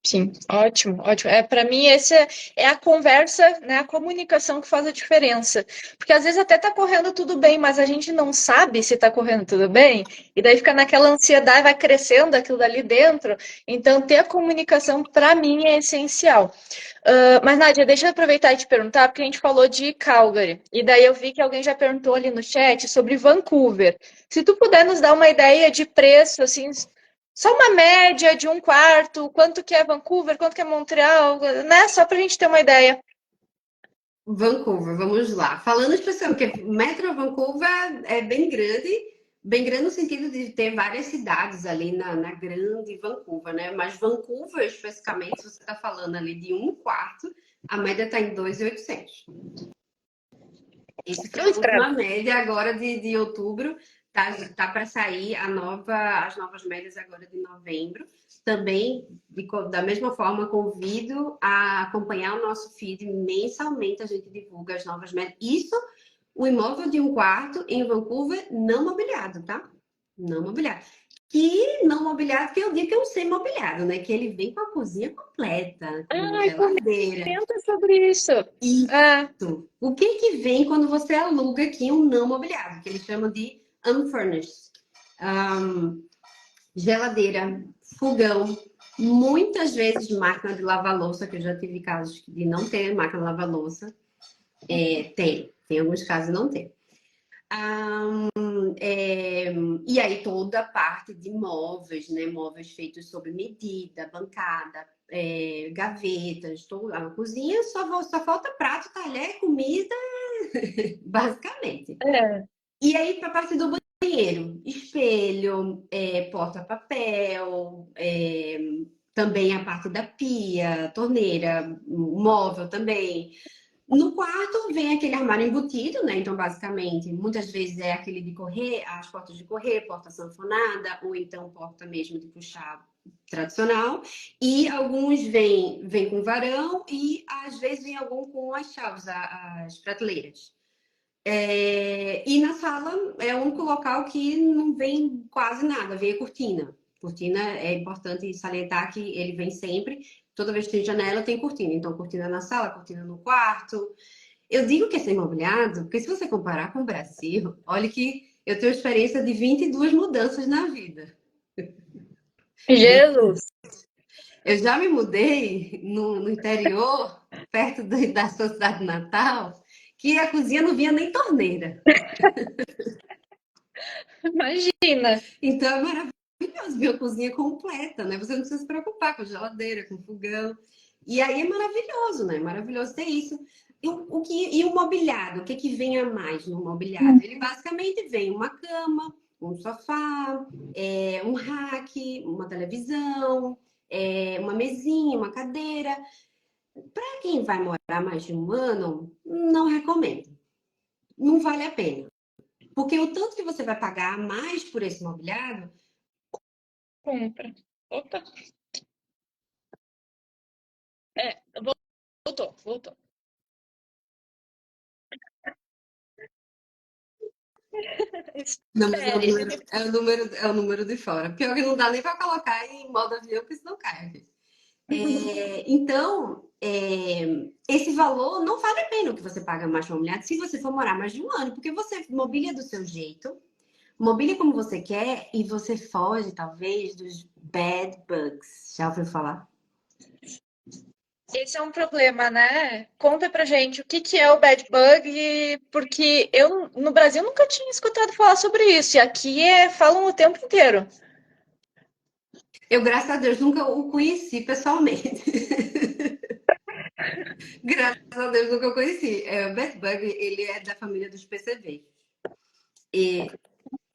Sim, ótimo, ótimo. Para mim, essa é a conversa, né, a comunicação que faz a diferença. Porque às vezes até tá correndo tudo bem, mas a gente não sabe se tá correndo tudo bem, e daí fica naquela ansiedade, vai crescendo aquilo dali dentro. Então, ter a comunicação, para mim, é essencial. Mas, Nádia, deixa eu aproveitar e te perguntar, porque a gente falou de Calgary, e daí eu vi que alguém já perguntou ali no chat sobre Vancouver. Se tu puder nos dar uma ideia de preço, assim, só uma média de um quarto, quanto que é Vancouver, quanto que é Montreal, né? Só para a gente ter uma ideia. Vancouver, vamos lá. Falando especialmente, porque Metro Vancouver é bem grande no sentido de ter várias cidades ali na grande Vancouver, né? Mas Vancouver, especificamente, se você está falando ali de um quarto, a média está em 2.800. Isso foi a Cruz, credo. última média agora de outubro. Tá para sair as novas médias agora de novembro. Também, da mesma forma, convido a acompanhar o nosso feed. Mensalmente a gente divulga as novas médias. Isso, o imóvel de um quarto em Vancouver não mobiliado, tá? Não mobiliado. Que não mobiliado, que eu digo que é um semi-mobiliado, né? Que ele vem com a cozinha completa, com Ai, geladeira. comenta sobre isso. Ah, O que que vem quando você aluga aqui um não mobiliado, que eles chamam de unfurnished? Um, Geladeira, fogão, muitas vezes máquina de lavar louça, que eu já tive casos de não ter máquina de lavar louça. Tem alguns casos de não ter. E aí toda a parte de móveis, né? Móveis feitos sob medida, bancada, gavetas, a cozinha só falta prato, talher, comida, basicamente. é. E aí, para a parte do banheiro, espelho, porta-papel, também a parte da pia, torneira, móvel também. No quarto vem aquele armário embutido, né? Então, basicamente, muitas vezes é aquele de correr, as portas de correr, porta sanfonada, ou então porta mesmo de puxar tradicional. E alguns vêm com varão e às vezes vem algum com as chaves, as prateleiras. E na sala é o único local que não vem quase nada, vem a cortina. Cortina é importante salientar que ele vem sempre. Toda vez que tem janela, tem cortina. Então, cortina na sala, cortina no quarto. Eu digo que é imobiliado, porque se você comparar com o Brasil, olha que eu tenho experiência de 22 mudanças na vida. Jesus. Eu já me mudei no interior, perto da sua cidade natal, que a cozinha não vinha nem torneira. Imagina. Então é maravilhoso ver a cozinha completa, né? Você não precisa se preocupar com geladeira, com fogão. E aí é maravilhoso, né? Maravilhoso ter isso. E o mobiliário? O que, que vem a mais no mobiliário? Ele basicamente vem uma cama, um sofá, um rack, uma televisão, uma mesinha, uma cadeira. Para quem vai morar mais de um ano, não recomendo. Não vale a pena. Porque o tanto que você vai pagar a mais por esse mobiliário compra. Opa, voltou, voltou. Não, mas Espere. é o número de fora. Pior que não dá nem para colocar em modo avião, porque senão cai aqui. Então, esse valor não vale a pena o que você paga mais familiar se você for morar mais de um ano, porque você mobília do seu jeito, mobília como você quer e você foge, talvez, dos bad bugs. Já ouviu falar? Esse é um problema, né? Conta pra gente o que que é o bad bug, porque eu no Brasil nunca tinha escutado falar sobre isso, e aqui falam o tempo inteiro. Eu, graças a Deus, nunca o conheci pessoalmente. Graças a Deus, nunca o conheci. O bad bug, ele é da família dos PCV. E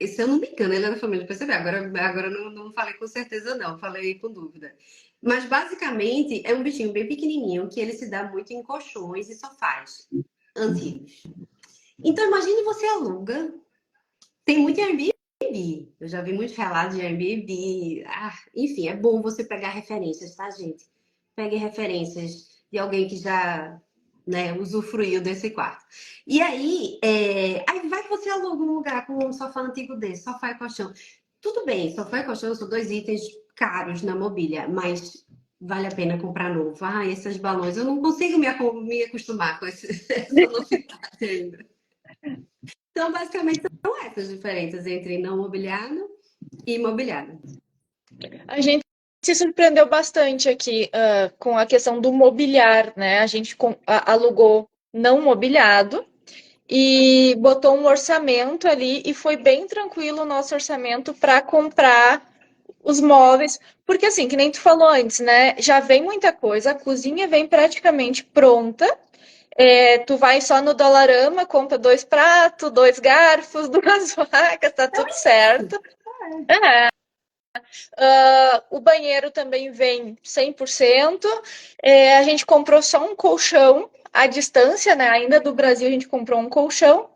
se eu não me engano, ele é da família do PCB. Agora não falei com certeza, não. Falei com dúvida. Mas, basicamente, é um bichinho bem pequenininho que ele se dá muito em colchões e sofás antigos. Então, imagine você aluga. Tem muito Airbnb. Eu já vi muitos relatos de Airbnb. Enfim, é bom você pegar referências, tá, gente? Pegue referências de alguém que já, né, usufruiu desse quarto. E aí vai que você aluga um lugar com um sofá antigo desse, sofá e colchão. Tudo bem, sofá e colchão são dois itens caros na mobília, mas vale a pena comprar novo. Esses balões, eu não consigo me acostumar com essa novidade ainda. Então, basicamente, são essas diferenças entre não mobiliado e mobiliado. A gente se surpreendeu bastante aqui com a questão do mobiliar, né? A gente alugou não mobiliado e botou um orçamento ali e foi bem tranquilo o nosso orçamento para comprar os móveis, porque assim, que nem tu falou antes, né? Já vem muita coisa, a cozinha vem praticamente pronta. Tu vai só no Dollarama, compra 2 pratos, 2 garfos, 2 facas, tá tudo certo. O banheiro também vem 100%. A gente comprou só um colchão à distância, né? Ainda do Brasil, a gente comprou um colchão.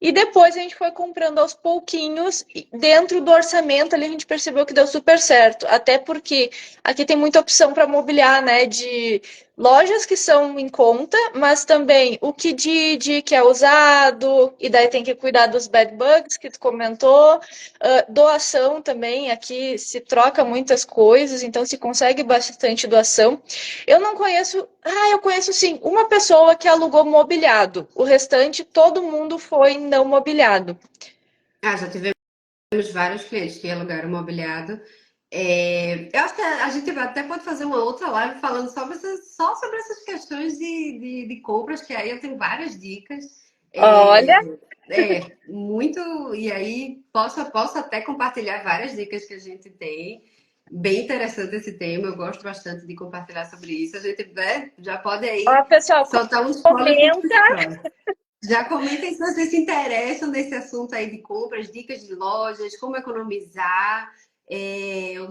E depois a gente foi comprando aos pouquinhos, e dentro do orçamento ali a gente percebeu que deu super certo. Até porque aqui tem muita opção para mobiliar, né? De lojas que são em conta, mas também o Kijiji, que é usado, e daí tem que cuidar dos bad bugs que tu comentou. Doação também, aqui se troca muitas coisas, então se consegue bastante doação. Eu não conheço. Eu conheço sim, uma pessoa que alugou mobiliado. O restante, todo mundo foi não mobiliado. Já tivemos vários clientes que alugaram mobiliado. Eu acho que a gente até pode fazer uma outra live falando só sobre essas questões de compras, que aí eu tenho várias dicas. Olha, Muito. E aí posso até compartilhar várias dicas que a gente tem. Bem interessante esse tema, eu gosto bastante de compartilhar sobre isso. A gente, né, já pode aí ó, pessoal, soltar um spoiler para comenta. já comentem se vocês se interessam nesse assunto aí de compras, dicas de lojas, como economizar,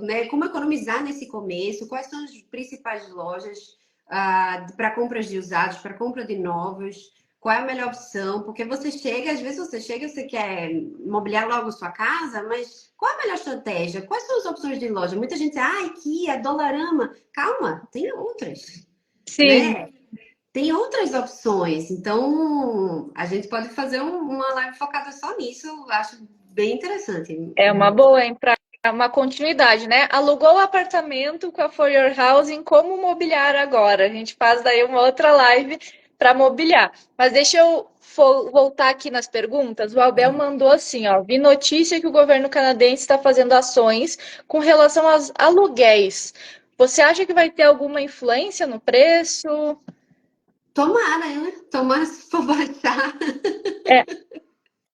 né, como economizar nesse começo, quais são as principais lojas para compras de usados, para compra de novos, qual é a melhor opção, porque às vezes você chega e você quer mobiliar logo sua casa, mas qual é a melhor estratégia? Quais são as opções de loja? Muita gente diz, IKEA, Dollarama. Calma, tem outras, Sim, né? Tem outras opções, então a gente pode fazer uma live focada só nisso, eu acho bem interessante. é uma boa, hein? Para uma continuidade, né? Alugou o apartamento com a For Your Housing, como mobiliar agora? A gente faz daí uma outra live para mobiliar. Mas deixa eu voltar aqui nas perguntas. O Abel mandou assim, ó, vi notícia que o governo canadense está fazendo ações com relação aos aluguéis. Você acha que vai ter alguma influência no preço? Tomara, né? Tomara se for baixar. É,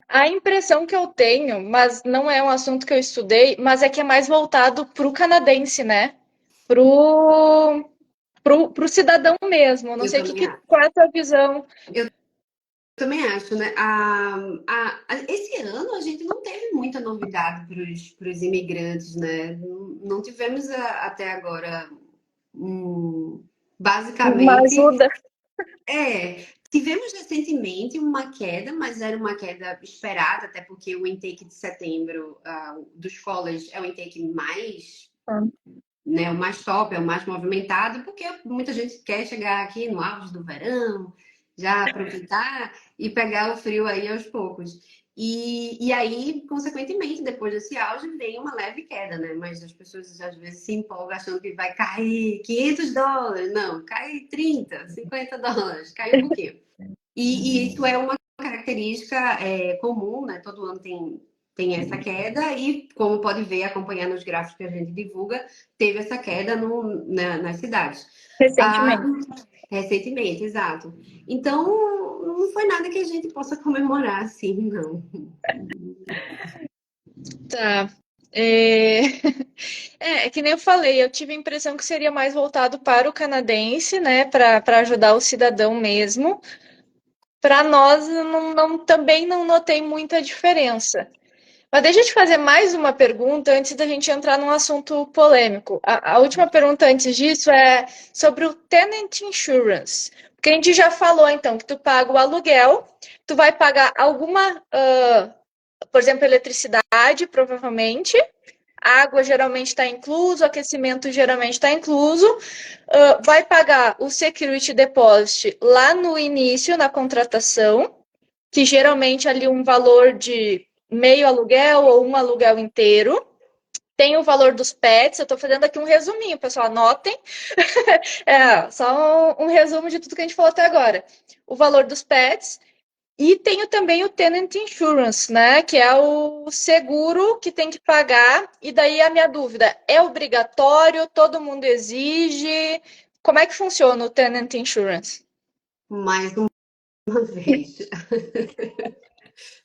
a impressão que eu tenho, mas não é um assunto que eu estudei, mas é que é mais voltado para o canadense, né? Pro cidadão mesmo. Não Eu sei também acho. qual é a tua visão. Eu também acho, né? Esse ano a gente não teve muita novidade para os imigrantes, né? Não tivemos até agora, Uma basicamente, ajuda. Tivemos recentemente uma queda, mas era uma queda esperada, até porque o intake de setembro dos colleges é o intake mais, né, o mais top, é o mais movimentado, porque muita gente quer chegar aqui no auge do verão, já aproveitar e pegar o frio aí aos poucos. E aí, consequentemente, depois desse auge, vem uma leve queda, né? Mas as pessoas às vezes se empolgam achando que vai cair US$ 500. Não, cai 30, US$ 50, cai um pouquinho. E isso é uma característica comum, né? Todo ano tem essa queda e, como pode ver, acompanhando os gráficos que a gente divulga, teve essa queda nas cidades. Recentemente. Recentemente, exato. Então, não foi nada que a gente possa comemorar assim, não. Tá. É... é que nem eu falei, eu tive a impressão que seria mais voltado para o canadense, né, para ajudar o cidadão mesmo. Para nós, também não notei muita diferença. Mas deixa eu te fazer mais uma pergunta antes da gente entrar num assunto polêmico. A última pergunta antes disso é sobre o tenant insurance. Porque a gente já falou, então, que tu paga o aluguel, tu vai pagar alguma, por exemplo, eletricidade, provavelmente. Água geralmente está incluso, aquecimento geralmente está incluso. Vai pagar o security deposit lá no início, na contratação, que geralmente é ali um valor de meio aluguel ou um aluguel inteiro. Tem o valor dos pets, eu estou fazendo aqui um resuminho, pessoal, anotem. Só um resumo de tudo que a gente falou até agora. O valor dos pets. E tenho também o tenant insurance, né? Que é o seguro que tem que pagar. E daí a minha dúvida, é obrigatório? Todo mundo exige? Como é que funciona o tenant insurance? Mais uma vez.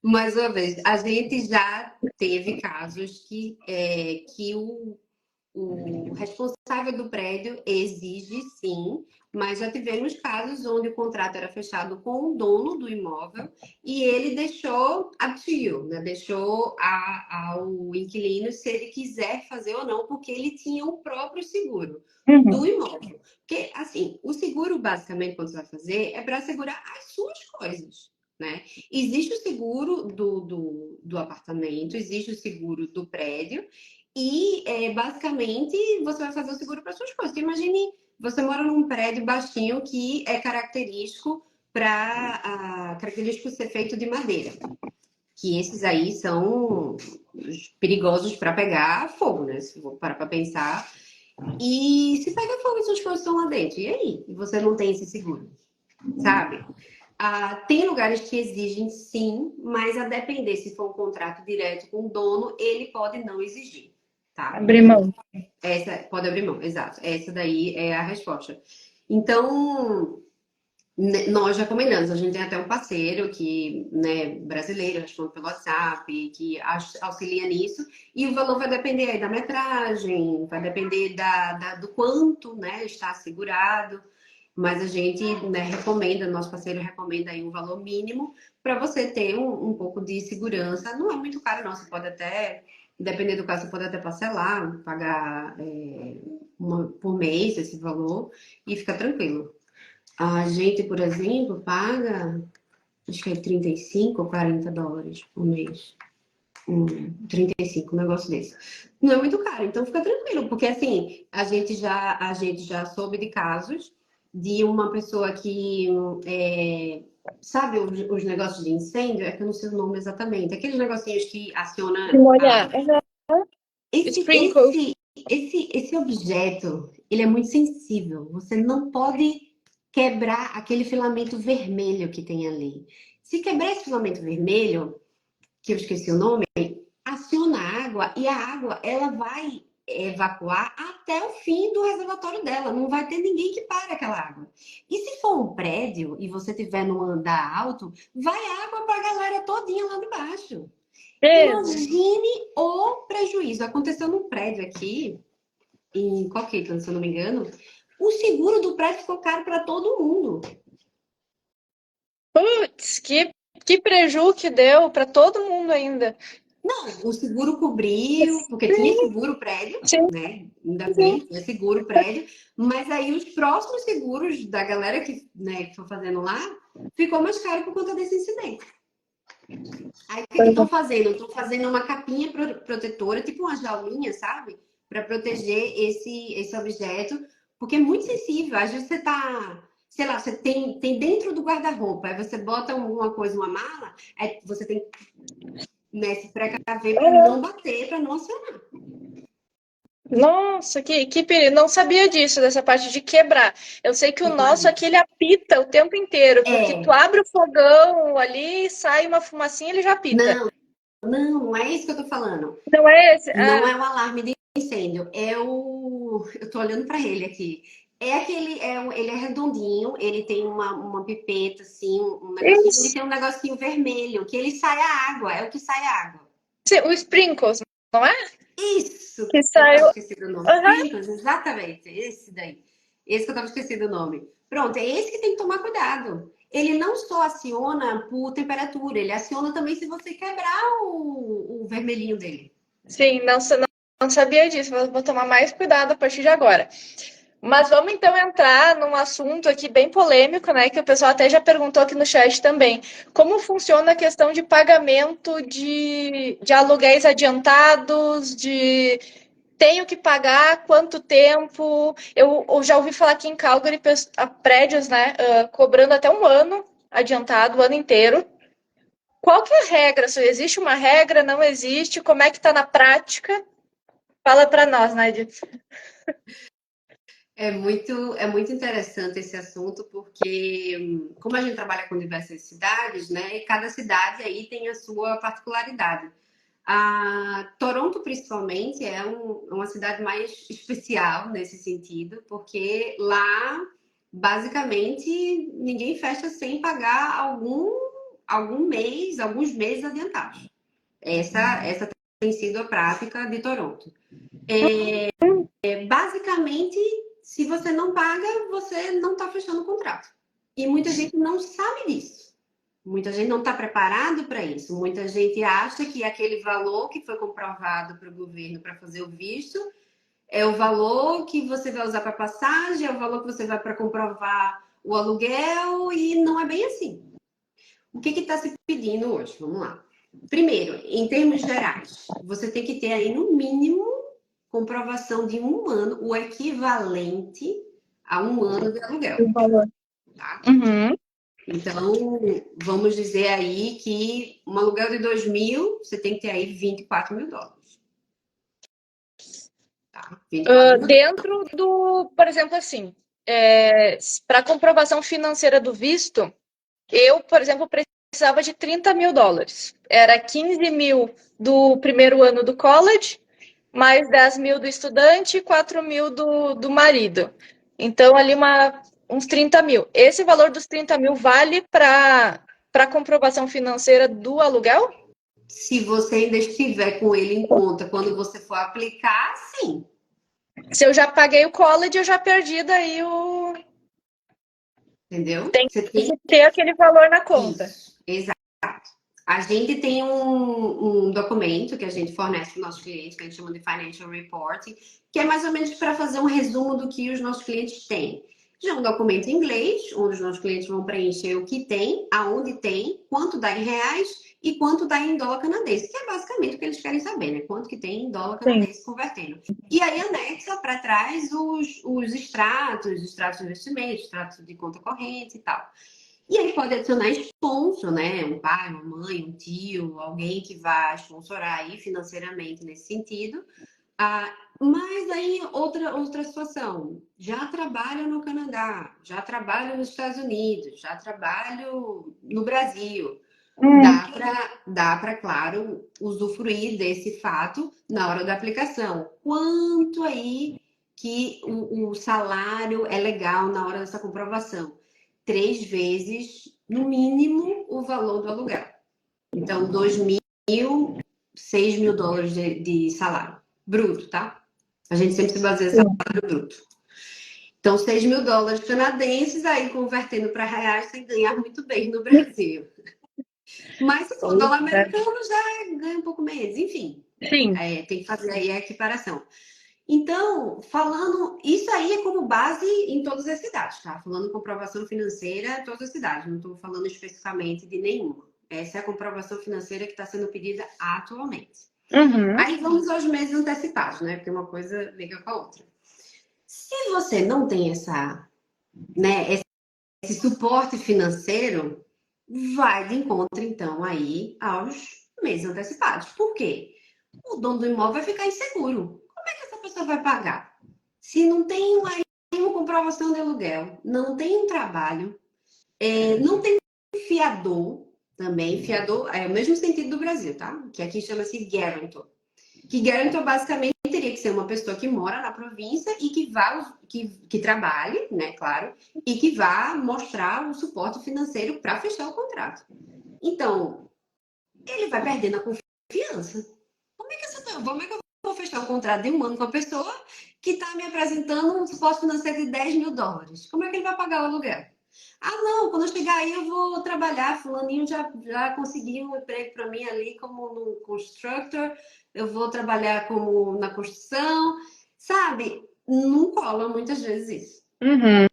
Mais uma vez, a gente já teve casos que o responsável do prédio exige sim, mas já tivemos casos onde o contrato era fechado com o dono do imóvel e ele deixou up to you, né? Deixou ao inquilino se ele quiser fazer ou não, porque ele tinha o próprio seguro do imóvel. Porque, assim, o seguro, basicamente, quando você vai fazer, é para assegurar as suas coisas, né? Existe o seguro do apartamento, existe o seguro do prédio, e basicamente você vai fazer o seguro para suas coisas. Porque imagine, você mora num prédio baixinho que é característico ser feito de madeira. Que esses aí são perigosos para pegar fogo, né? Se for parar para pensar. E se pega fogo e suas coisas estão lá dentro, e aí? E você não tem esse seguro, sabe? Tem lugares que exigem sim, mas a depender se for um contrato direto com o dono, ele pode não exigir, tá? Abrir mão. Essa pode abrir mão, exato. Essa daí é a resposta. Então, nós recomendamos. A gente tem até um parceiro que, né, brasileiro, responde pelo WhatsApp, que auxilia nisso. E o valor vai depender aí da metragem, vai depender do quanto, né, está assegurado. Mas a gente, né, recomenda, nosso parceiro recomenda aí um valor mínimo para você ter um pouco de segurança. Não é muito caro, não. Você pode até, dependendo do caso, você pode até parcelar, pagar por mês esse valor e fica tranquilo. A gente, por exemplo, paga, acho que é 35 ou US$ 40 por mês. 35, um negócio desse. Não é muito caro, então fica tranquilo, porque assim, a gente já soube de casos de uma pessoa que sabe os negócios de incêndio? É que eu não sei o nome exatamente. Aqueles negocinhos que De aciona molhar. esse, Sprinkle. esse, esse objeto, ele é muito sensível. Você não pode quebrar aquele filamento vermelho que tem ali. Se quebrar esse filamento vermelho, que eu esqueci o nome, aciona a água e a água ela vai evacuar até o fim do reservatório dela. Não vai ter ninguém que pare aquela água. E se for um prédio e você tiver num andar alto, vai água para a galera todinha lá de baixo. Imagine o prejuízo. Aconteceu num prédio aqui, em Coquitlam, se eu não me engano. O seguro do prédio ficou caro para todo mundo. Putz, que preju que deu para todo mundo ainda. Não, o seguro cobriu, porque tinha seguro prédio, Sim, né? Ainda bem, tinha seguro prédio, mas aí os próximos seguros da galera que, né, que foi fazendo lá, ficou mais caro por conta desse incidente. Aí o que estão fazendo? Estão fazendo uma capinha protetora, tipo uma jaulinha, sabe? Para proteger esse objeto, porque é muito sensível. Às vezes você tá, sei lá, você tem dentro do guarda-roupa, aí você bota alguma coisa, uma mala, aí você tem, né, se precaver para não bater, para não acionar. nossa, que perigo. Não sabia disso, dessa parte de quebrar. Eu sei que o nosso Imagina. aqui, ele apita o tempo inteiro, porque tu É, abre o fogão ali, sai uma fumacinha, ele já apita. não, não é isso que eu tô falando. Não é esse? Não Ah, é o alarme de incêndio, é o. Eu tô olhando para ele aqui. É aquele, ele é redondinho, ele tem uma pipeta, assim, um negocinho, ele isso. tem um negocinho vermelho, que ele sai a água, é o que sai a água. Sim, o sprinkles, não é? Isso Que que eu tava saiu. esquecendo o nome. Aham. Sprinkles, exatamente, esse daí. Esse que eu tava esquecendo o nome. Pronto, é esse que tem que tomar cuidado. Ele não só aciona por temperatura, ele aciona também se você quebrar o vermelhinho dele. Sim, não sabia disso. Vou tomar mais cuidado a partir de agora. Mas vamos então entrar num assunto aqui bem polêmico, né? Que o pessoal até já perguntou aqui no chat também. Como funciona a questão de pagamento de aluguéis adiantados, de tenho que pagar quanto tempo? Eu já ouvi falar aqui em Calgary, prédios, né, cobrando até um ano adiantado, o ano inteiro. Qual que é a regra? Se existe uma regra, não existe? Como é que está na prática? Fala para nós, Nadia. É muito interessante esse assunto, porque como a gente trabalha com diversas cidades, né, e cada cidade aí tem a sua particularidade. A Toronto, principalmente, é uma cidade mais especial nesse sentido, porque lá, basicamente, ninguém fecha sem pagar alguns meses adiantados. Essa tem sido a prática de Toronto. Basicamente, se você não paga, você não está fechando o contrato. E muita gente não sabe disso. Muita gente não está preparado para isso. Muita gente acha que aquele valor que foi comprovado para o governo para fazer o visto é o valor que você vai usar para passagem, é o valor que você vai para comprovar o aluguel, e não é bem assim. O que está se pedindo hoje? Vamos lá. Primeiro, em termos gerais, você tem que ter aí no mínimo comprovação de um ano, o equivalente a um ano de aluguel, O valor. tá? Uhum. Então, vamos dizer aí que um aluguel de 2.000, você tem que ter aí 24 mil dólares, tá? 24 mil dólares. Dentro do, por exemplo, assim, para comprovação financeira do visto, eu, por exemplo, precisava de 30 mil dólares. Era 15 mil do primeiro ano do college, mais 10 mil do estudante e 4 mil do marido. Então, ali uns 30 mil. Esse valor dos 30 mil vale para comprovação financeira do aluguel? Se você ainda estiver com ele em conta quando você for aplicar, sim, Se eu já paguei o college, eu já perdi daí o. entendeu? Tem Você tem que ter aquele valor na conta. isso, exato. A gente tem um documento que a gente fornece para os nossos clientes, que a gente chama de Financial Reporting, que é mais ou menos para fazer um resumo do que os nossos clientes têm. Já é um documento em inglês, onde os nossos clientes vão preencher o que tem, aonde tem, quanto dá em reais e quanto dá em dólar canadense, que é basicamente o que eles querem saber, né? Quanto que tem em dólar Sim. canadense convertendo. E aí anexa para trás os extratos de investimento, extratos de conta corrente e tal. E aí pode adicionar sponsor, né? Um pai, uma mãe, um tio, alguém que vá sponsorar aí financeiramente nesse sentido. Mas aí outra situação. Já trabalho no Canadá, já trabalho nos Estados Unidos, já trabalho no Brasil. Dá para, claro, usufruir desse fato na hora da aplicação. Quanto aí que o salário é legal na hora dessa comprovação? 3 vezes, no mínimo, o valor do aluguel. Então, 2.000, 6.000 dólares de salário. Bruto, tá? A gente sempre se baseia em salário bruto. Então, 6.000 dólares canadenses, aí convertendo para reais, sem ganhar muito bem no Brasil. Mas se for Pois dólar é. americano, já ganha um pouco menos. Enfim, Sim. tem que fazer aí a equiparação. Então, falando, isso aí é como base em todas as cidades, tá? Falando comprovação financeira, todas as cidades, não estou falando especificamente de nenhuma. Essa é a comprovação financeira que está sendo pedida atualmente. Uhum. Aí vamos aos meses antecipados, né? Porque uma coisa liga com a outra. Se você não tem esse suporte financeiro, vai de encontro, então, aí aos meses antecipados. Por quê? O dono do imóvel vai ficar inseguro. Como é que essa pessoa vai pagar? Se não tem uma comprovação de aluguel, não tem um trabalho, não tem fiador também. Fiador é o mesmo sentido do Brasil, tá? Que aqui chama-se guarantor. Que guarantor basicamente teria que ser uma pessoa que mora na província e que trabalhe, né, claro, e que vá mostrar o suporte financeiro para fechar o contrato. Então, ele vai perdendo a confiança. Como é que eu vou fechar um contrato de um ano com uma pessoa que está me apresentando um suporte financeiro de US$ 10.000? Como é que ele vai pagar o aluguel? Ah, não, quando eu chegar aí eu vou trabalhar. Fulaninho já conseguiu um emprego para mim ali como no constructor. Eu vou trabalhar como na construção. Sabe? Não cola muitas vezes isso. Uhum.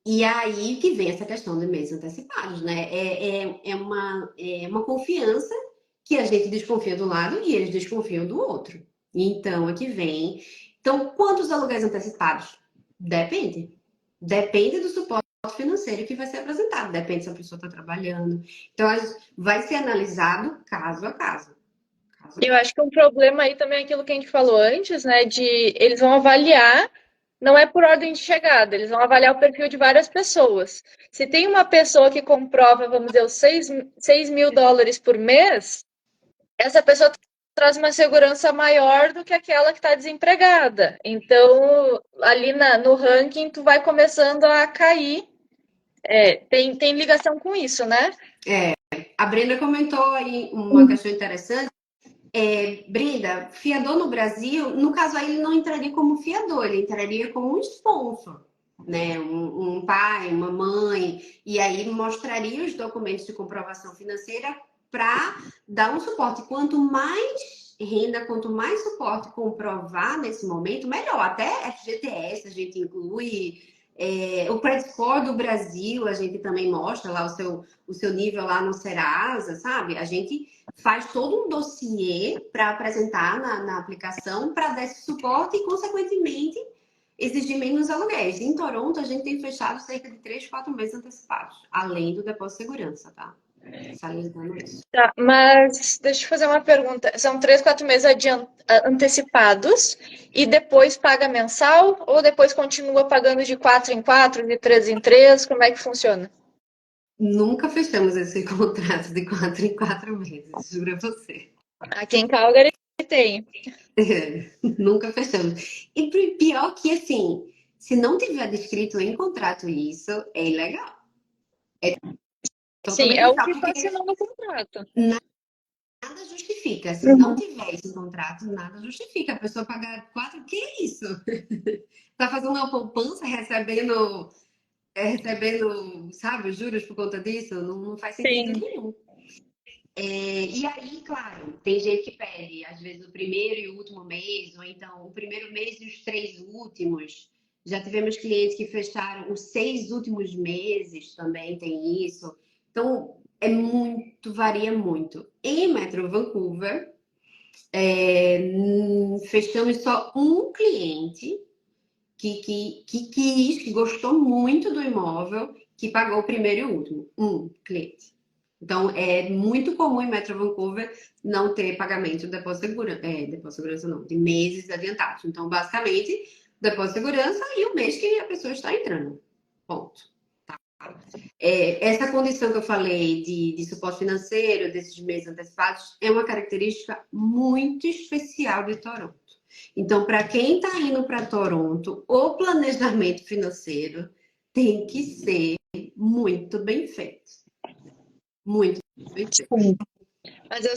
E aí que vem essa questão de meses antecipados, né? É uma confiança que a gente desconfia do lado e eles desconfiam do outro. Então, aqui vem. Então, quantos aluguéis antecipados? Depende. Depende do suporte financeiro que vai ser apresentado. Depende se a pessoa está trabalhando. Então, vai ser analisado caso a caso. Eu acho que um problema aí também é aquilo que a gente falou antes, né? De eles vão avaliar, não é por ordem de chegada, eles vão avaliar o perfil de várias pessoas. Se tem uma pessoa que comprova, vamos dizer, os 6.000 dólares por mês, essa pessoa traz uma segurança maior do que aquela que está desempregada. Então, ali no ranking, tu vai começando a cair. Tem ligação com isso, né? A Brenda comentou aí uma questão interessante. Brenda, fiador no Brasil, no caso aí, ele não entraria como fiador, ele entraria como um sponsor, né? Um pai, uma mãe, e aí mostraria os documentos de comprovação financeira para dar um suporte. Quanto mais renda, quanto mais suporte comprovar nesse momento, melhor. Até FGTS a gente inclui. O credit score do Brasil, a gente também mostra lá o seu nível lá no Serasa, sabe? A gente faz todo um dossiê para apresentar na aplicação para dar esse suporte e, consequentemente, exigir menos aluguéis. Em Toronto, a gente tem fechado cerca de 3, 4 meses antecipados, além do depósito de segurança, tá? Salientando isso. Tá, mas deixa eu fazer uma pergunta. São 3, 4 meses antecipados e depois paga mensal ou depois continua pagando de 4 em 4, de 3 em 3? Como é que funciona? Nunca fechamos esse contrato de 4 em 4 meses, juro a você. Aqui em Calgary tem. Nunca fechamos. E pior que, assim, se não tiver descrito em contrato isso, é ilegal. É Sim, totalmente é o ilegal, que está porque assinando o contrato. nada justifica. Se não Uhum. tiver esse contrato, nada justifica. A pessoa pagar 4, que é isso? Tá fazendo uma poupança recebendo, sabe, os juros por conta disso? Não faz sentido Sim. nenhum. E aí, claro, tem gente que pede, às vezes, o primeiro e o último mês, ou então o primeiro mês e os 3 últimos. Já tivemos clientes que fecharam os 6 últimos meses, também tem isso. Então, varia muito. Em Metro Vancouver, fechamos só um cliente que gostou muito do imóvel, que pagou o primeiro e o último. Um cliente. Então, é muito comum em Metro Vancouver não ter pagamento de depósito de segurança. Depósito de segurança não, de meses adiantados. Então, basicamente, depósito de segurança e o mês que a pessoa está entrando. Ponto. Essa condição que eu falei de suporte financeiro, desses meses antecipados, é uma característica muito especial de Toronto. Então, para quem está indo para Toronto, o planejamento financeiro tem que ser muito bem feito. Muito bem feito. Mas eu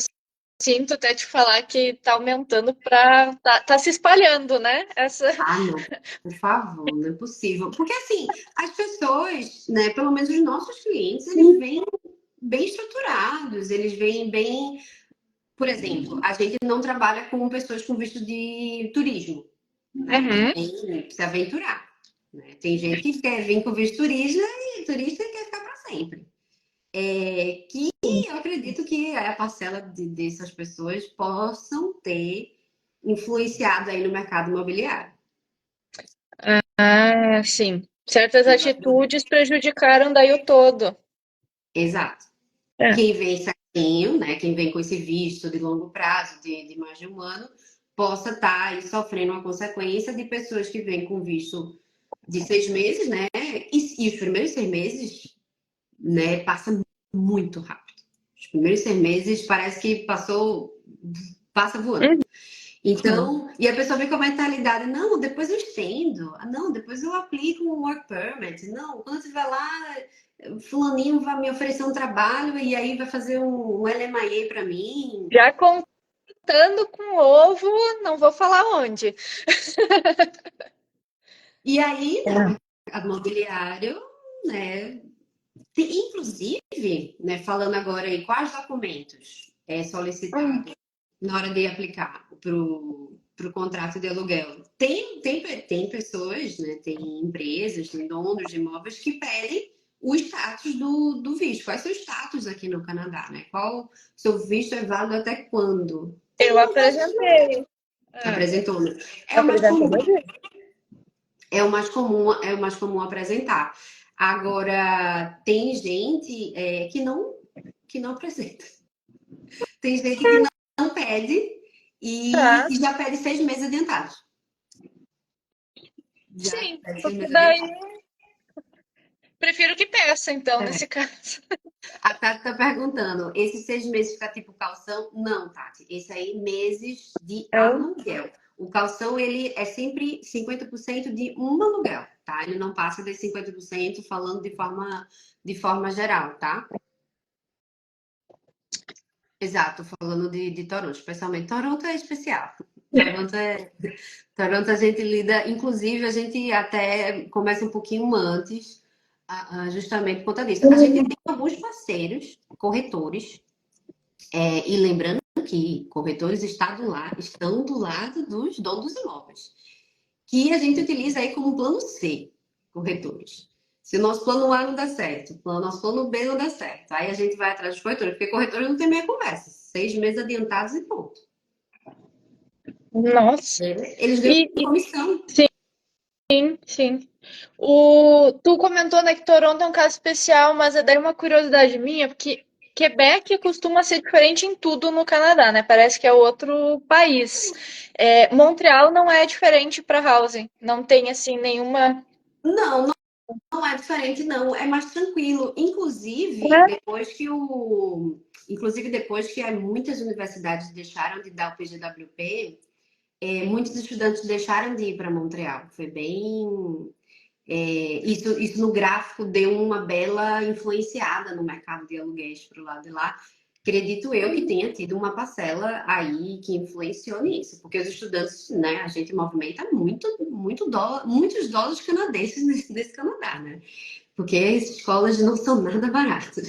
sinto até te falar que tá aumentando para tá se espalhando, né? Ah, não, por favor, não é possível. Porque assim, as pessoas, né, pelo menos os nossos clientes, eles vêm bem estruturados, eles vêm bem. Por exemplo, a gente não trabalha com pessoas com visto de turismo, né? Uhum. Tem que se aventurar. Né? Tem gente que quer vir com visto turista e turista quer ficar para sempre. Que eu acredito que a parcela dessas pessoas possam ter influenciado aí no mercado imobiliário. Ah, sim. Certas atitudes prejudicaram daí o todo. Exato. É. Quem vem certinho, né? Quem vem com esse visto de longo prazo, de mais de um ano, possa estar aí sofrendo uma consequência de pessoas que vêm com visto de 6 meses, né? E os primeiros 6 meses, né, passa muito rápido. Os primeiros 6 meses parece que passa voando. Então, e a pessoa vem com a mentalidade, não, depois eu estendo, não, depois eu aplico um work permit, não, quando eu estiver lá, fulaninho vai me oferecer um trabalho e aí vai fazer um LMIA para mim. Já contando com ovo, não vou falar onde. E aí, né, o mercado imobiliário, né, inclusive, né, falando agora aí, quais documentos é solicitado na hora de aplicar para o contrato de aluguel? Tem pessoas, né, tem empresas, tem donos de imóveis que pedem o status do visto. Qual é o seu status aqui no Canadá, né? Qual seu visto é válido até quando? Eu Tem um monte de documentos. apresentei. Apresentou, né? É o mais Apresentei comum, meu vídeo. é o mais comum apresentar. Agora, tem gente que não apresenta. Tem gente que não pede Tá. e já pede 6 meses adiantados. Já Sim, pede 6 porque meses daí adiantados. prefiro que peça, então, É. nesse caso. A Tati tá perguntando, esses 6 meses fica tipo calção? Não, Tati. Esse aí, meses de Eu, aluguel. O calção, ele é sempre 50% de um aluguel, tá? Ele não passa de 50% falando de forma geral, tá? Exato, falando de Toronto, especialmente. Toronto é especial. Toronto é. Toronto a gente lida, inclusive a gente até começa um pouquinho antes, justamente por conta disso. A gente tem alguns parceiros, corretores, e lembrando que corretores estão do lado dos donos dos imóveis, que a gente utiliza aí como plano C, corretores. Se o nosso plano A não dá certo, o nosso plano B não dá certo, aí a gente vai atrás dos corretores, porque corretores não tem meia conversa, 6 meses adiantados e ponto. nossa. Eles ganham E comissão. sim, sim. Tu comentou, né, que Toronto é um caso especial, mas é daí uma curiosidade minha, porque Quebec costuma ser diferente em tudo no Canadá, né? Parece que é outro país. Montreal não é diferente para housing. Não tem, assim, nenhuma. Não, não é diferente, não. É mais tranquilo. Inclusive depois que muitas universidades deixaram de dar o PGWP, muitos estudantes deixaram de ir para Montreal. Foi bem. Isso no gráfico deu uma bela influenciada no mercado de aluguéis para o lado de lá. Acredito eu que tenha tido uma parcela aí que influenciou nisso, porque os estudantes, né, a gente movimenta muitos dólares canadenses nesse Canadá, né? Porque as escolas não são nada baratas.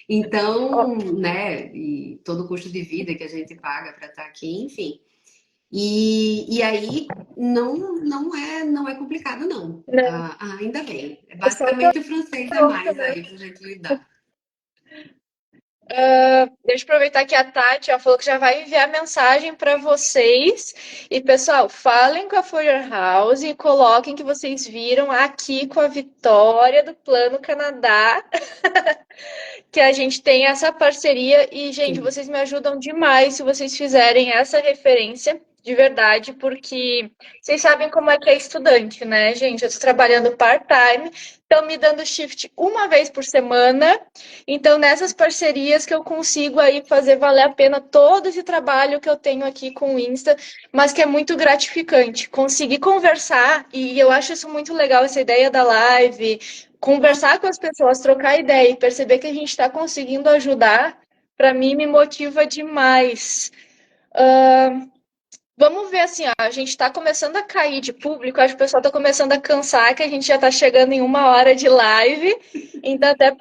Então, né, e todo o custo de vida que a gente paga para estar aqui, enfim. E aí não é complicado, não. Né? Ainda bem. É É só basicamente o francês a Toronto mais aí mesmo. para a gente lidar. Deixa eu aproveitar que a Tati ó, falou que já vai enviar mensagem para vocês. E, pessoal, falem com a Foyer House e coloquem que vocês viram aqui com a vitória do Plano Canadá, que a gente tem essa parceria. E, gente, Sim. vocês me ajudam demais se vocês fizerem essa referência. De verdade, porque vocês sabem como é que é estudante, né, gente? Eu estou trabalhando part-time, estão me dando shift uma vez por semana. Então, nessas parcerias que eu consigo aí fazer valer a pena todo esse trabalho que eu tenho aqui com o Insta, mas que é muito gratificante. Conseguir conversar, e eu acho isso muito legal, essa ideia da live, conversar com as pessoas, trocar ideia e perceber que a gente está conseguindo ajudar, para mim me motiva demais. Vamos ver assim, ó, a gente está começando a cair de público, acho que o pessoal está começando a cansar, que a gente já está chegando em 1 hora de live, então até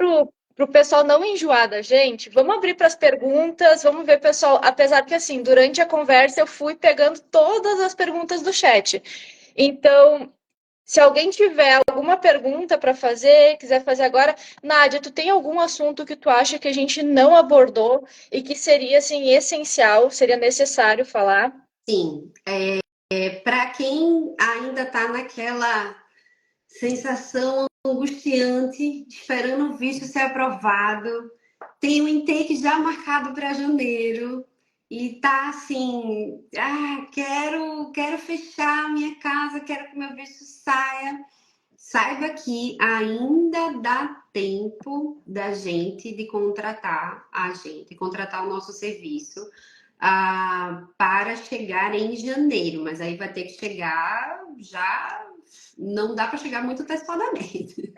para o pessoal não enjoar da gente, vamos abrir para as perguntas, vamos ver, pessoal. Apesar que, assim, durante a conversa eu fui pegando todas as perguntas do chat. Então, se alguém tiver alguma pergunta para fazer, quiser fazer agora, Nádia, tu tem algum assunto que tu acha que a gente não abordou e que seria, assim, essencial, seria necessário falar? Sim, para quem ainda está naquela sensação angustiante, esperando o visto ser aprovado, tem um intake já marcado para janeiro e tá assim, quero fechar a minha casa, quero que meu visto saia. Saiba que ainda dá tempo da gente de contratar a gente, contratar o nosso serviço para chegar em janeiro, mas aí vai ter que chegar já. Não dá para chegar muito antecipadamente.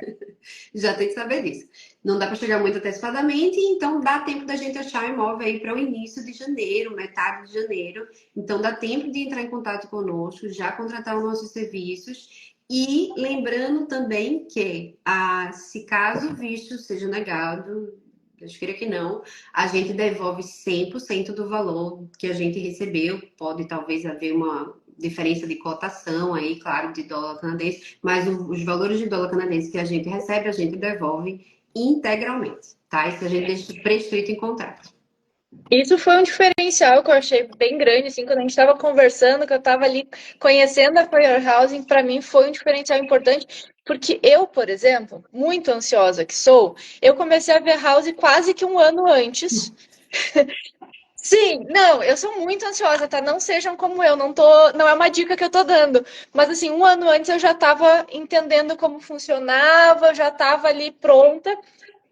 Já tem que saber disso. Não dá para chegar muito antecipadamente, então dá tempo da gente achar o imóvel aí para o início de janeiro, metade de janeiro. Então dá tempo de entrar em contato conosco, já contratar os nossos serviços. E lembrando também que, se caso o visto seja negado, Deus queira que não, a gente devolve 100% do valor que a gente recebeu. Pode talvez haver uma diferença de cotação aí, claro, de dólar canadense, mas os valores de dólar canadense que a gente recebe, a gente devolve integralmente, tá? Isso a gente deixa prescrito em contrato. Isso foi um diferencial que eu achei bem grande, assim, quando a gente estava conversando, que eu estava ali conhecendo a Fair Housing, para mim foi um diferencial importante, porque eu, por exemplo, muito ansiosa que sou, eu comecei a ver House quase que um ano antes. Sim, não, eu sou muito ansiosa, tá? Não sejam como eu, não é uma dica que eu tô dando, mas assim, um ano antes eu já estava entendendo como funcionava, eu já estava ali pronta.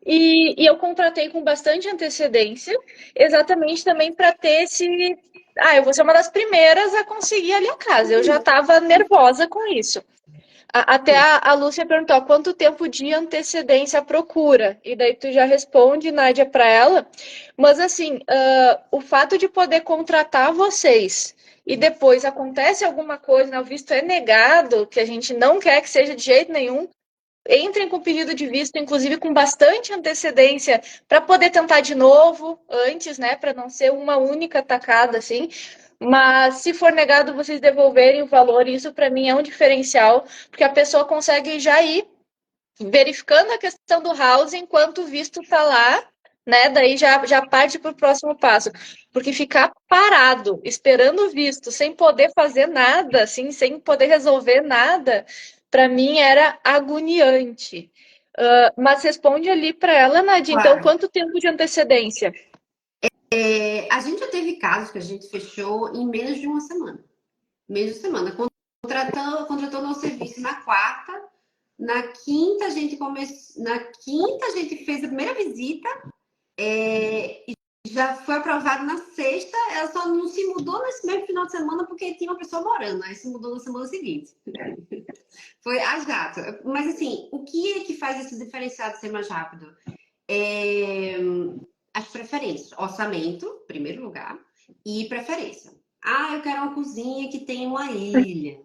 E eu contratei com bastante antecedência, exatamente também para ter esse. Ah, eu vou ser uma das primeiras a conseguir ali a casa. Eu já estava nervosa com isso. Até a Lúcia perguntou quanto tempo de antecedência procura. E daí tu já responde, Nádia, para ela. Mas assim, o fato de poder contratar vocês e depois acontece alguma coisa, né, o visto é negado, que a gente não quer que seja de jeito nenhum, entrem com pedido de visto, inclusive com bastante antecedência, para poder tentar de novo antes, né? Para não ser uma única tacada, assim. Mas se for negado, vocês devolverem o valor, isso para mim é um diferencial, porque a pessoa consegue já ir verificando a questão do house enquanto o visto está lá, né? Daí já parte para o próximo passo. Porque ficar parado, esperando o visto, sem poder fazer nada, assim, sem poder resolver nada, para mim era agoniante. Mas responde ali para ela, Nadia, então, Claro. quanto tempo de antecedência? A gente já teve casos que a gente fechou em menos de uma semana. Menos de semana. Contratou nosso serviço na quarta. Na quinta a gente fez a primeira visita. Já foi aprovado na sexta. Ela só não se mudou nesse mesmo final de semana porque tinha uma pessoa morando. Aí se mudou na semana seguinte. Foi as gatas. Mas assim, o que é que faz esse diferenciado ser mais rápido? As preferências. Orçamento, em primeiro lugar, e preferência. Eu quero uma cozinha que tenha uma ilha.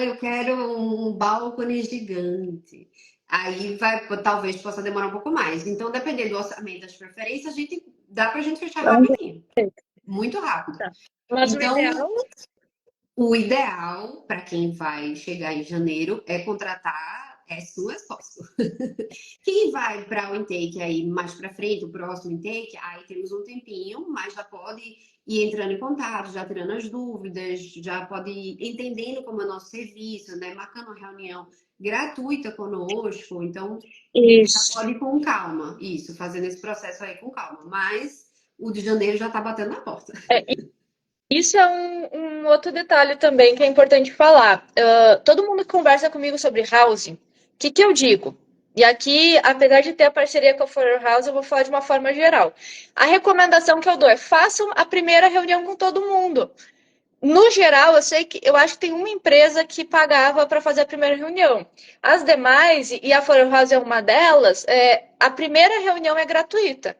Eu quero um balcone gigante. Aí talvez possa demorar um pouco mais. Então, dependendo do orçamento, das preferências, dá pra gente fechar rapidinho. Muito rápido. Mas o Então, ideal. o ideal para quem vai chegar em janeiro é contratar as soon as possible. Quem vai para o intake aí mais para frente, o próximo intake, aí temos um tempinho, mas já pode ir entrando em contato, já tirando as dúvidas, já pode ir entendendo como é o nosso serviço, né? Marcando uma reunião gratuita conosco. Então, já Isso. pode ir com calma, isso, fazendo esse processo aí com calma. Mas o de janeiro já está batendo na porta. Isso é um outro detalhe também que é importante falar. Todo mundo que conversa comigo sobre housing, o que eu digo? E aqui, apesar de ter a parceria com a For House, eu vou falar de uma forma geral. A recomendação que eu dou é façam a primeira reunião com todo mundo. No geral, eu acho que tem uma empresa que pagava para fazer a primeira reunião. As demais, e a For House é uma delas, a primeira reunião é gratuita.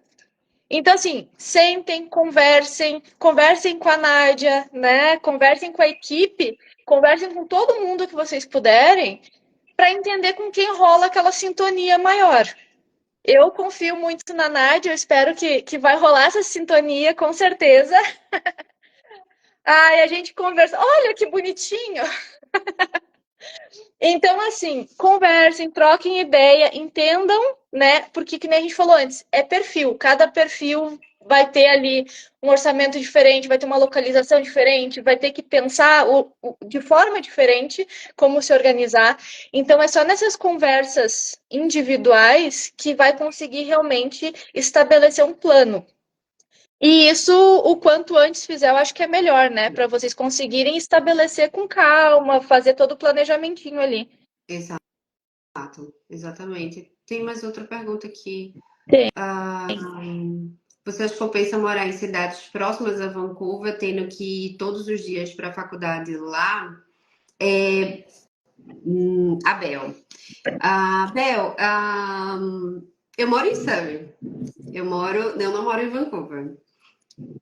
Então, assim, sentem, conversem com a Nádia, né? Conversem com a equipe, conversem com todo mundo que vocês puderem, para entender com quem rola aquela sintonia maior. Eu confio muito na Nádia, eu espero que vai rolar essa sintonia, com certeza. Ai, a gente conversa. Olha que bonitinho! Então, assim, conversem, troquem ideia, entendam, né? Porque, que nem a gente falou antes, é perfil. Cada perfil vai ter ali um orçamento diferente, vai ter uma localização diferente, vai ter que pensar de forma diferente como se organizar. Então, é só nessas conversas individuais que vai conseguir realmente estabelecer um plano. E isso, o quanto antes fizer, eu acho que é melhor, né? Para vocês conseguirem estabelecer com calma, fazer todo o planejamentinho ali. Exato, exatamente. Tem mais outra pergunta aqui. Tem. Ah, você acha que compensa morar em cidades próximas a Vancouver, tendo que ir todos os dias para a faculdade lá? Abel. Abel, eu moro em Surrey. Eu não moro em Vancouver.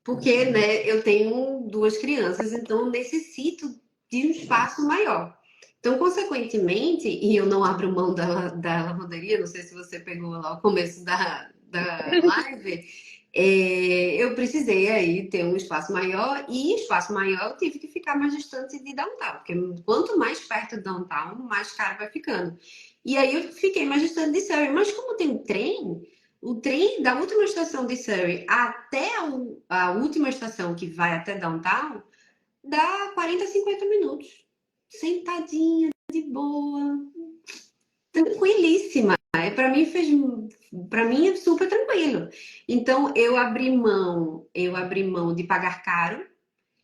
Porque, né, eu tenho duas crianças, então necessito de um espaço maior. Então, consequentemente, e eu não abro mão da lavanderia, não sei se você pegou lá o começo da live, eu precisei aí ter um espaço maior, e espaço maior eu tive que ficar mais distante de downtown, porque quanto mais perto de downtown, mais caro vai ficando. E aí eu fiquei mais distante de Surrey, mas como tem um trem, o trem da última estação de Surrey até a última estação que vai até downtown dá 40, 50 minutos. Sentadinha, de boa, tranquilíssima. Para mim é super tranquilo. Então eu abri mão de pagar caro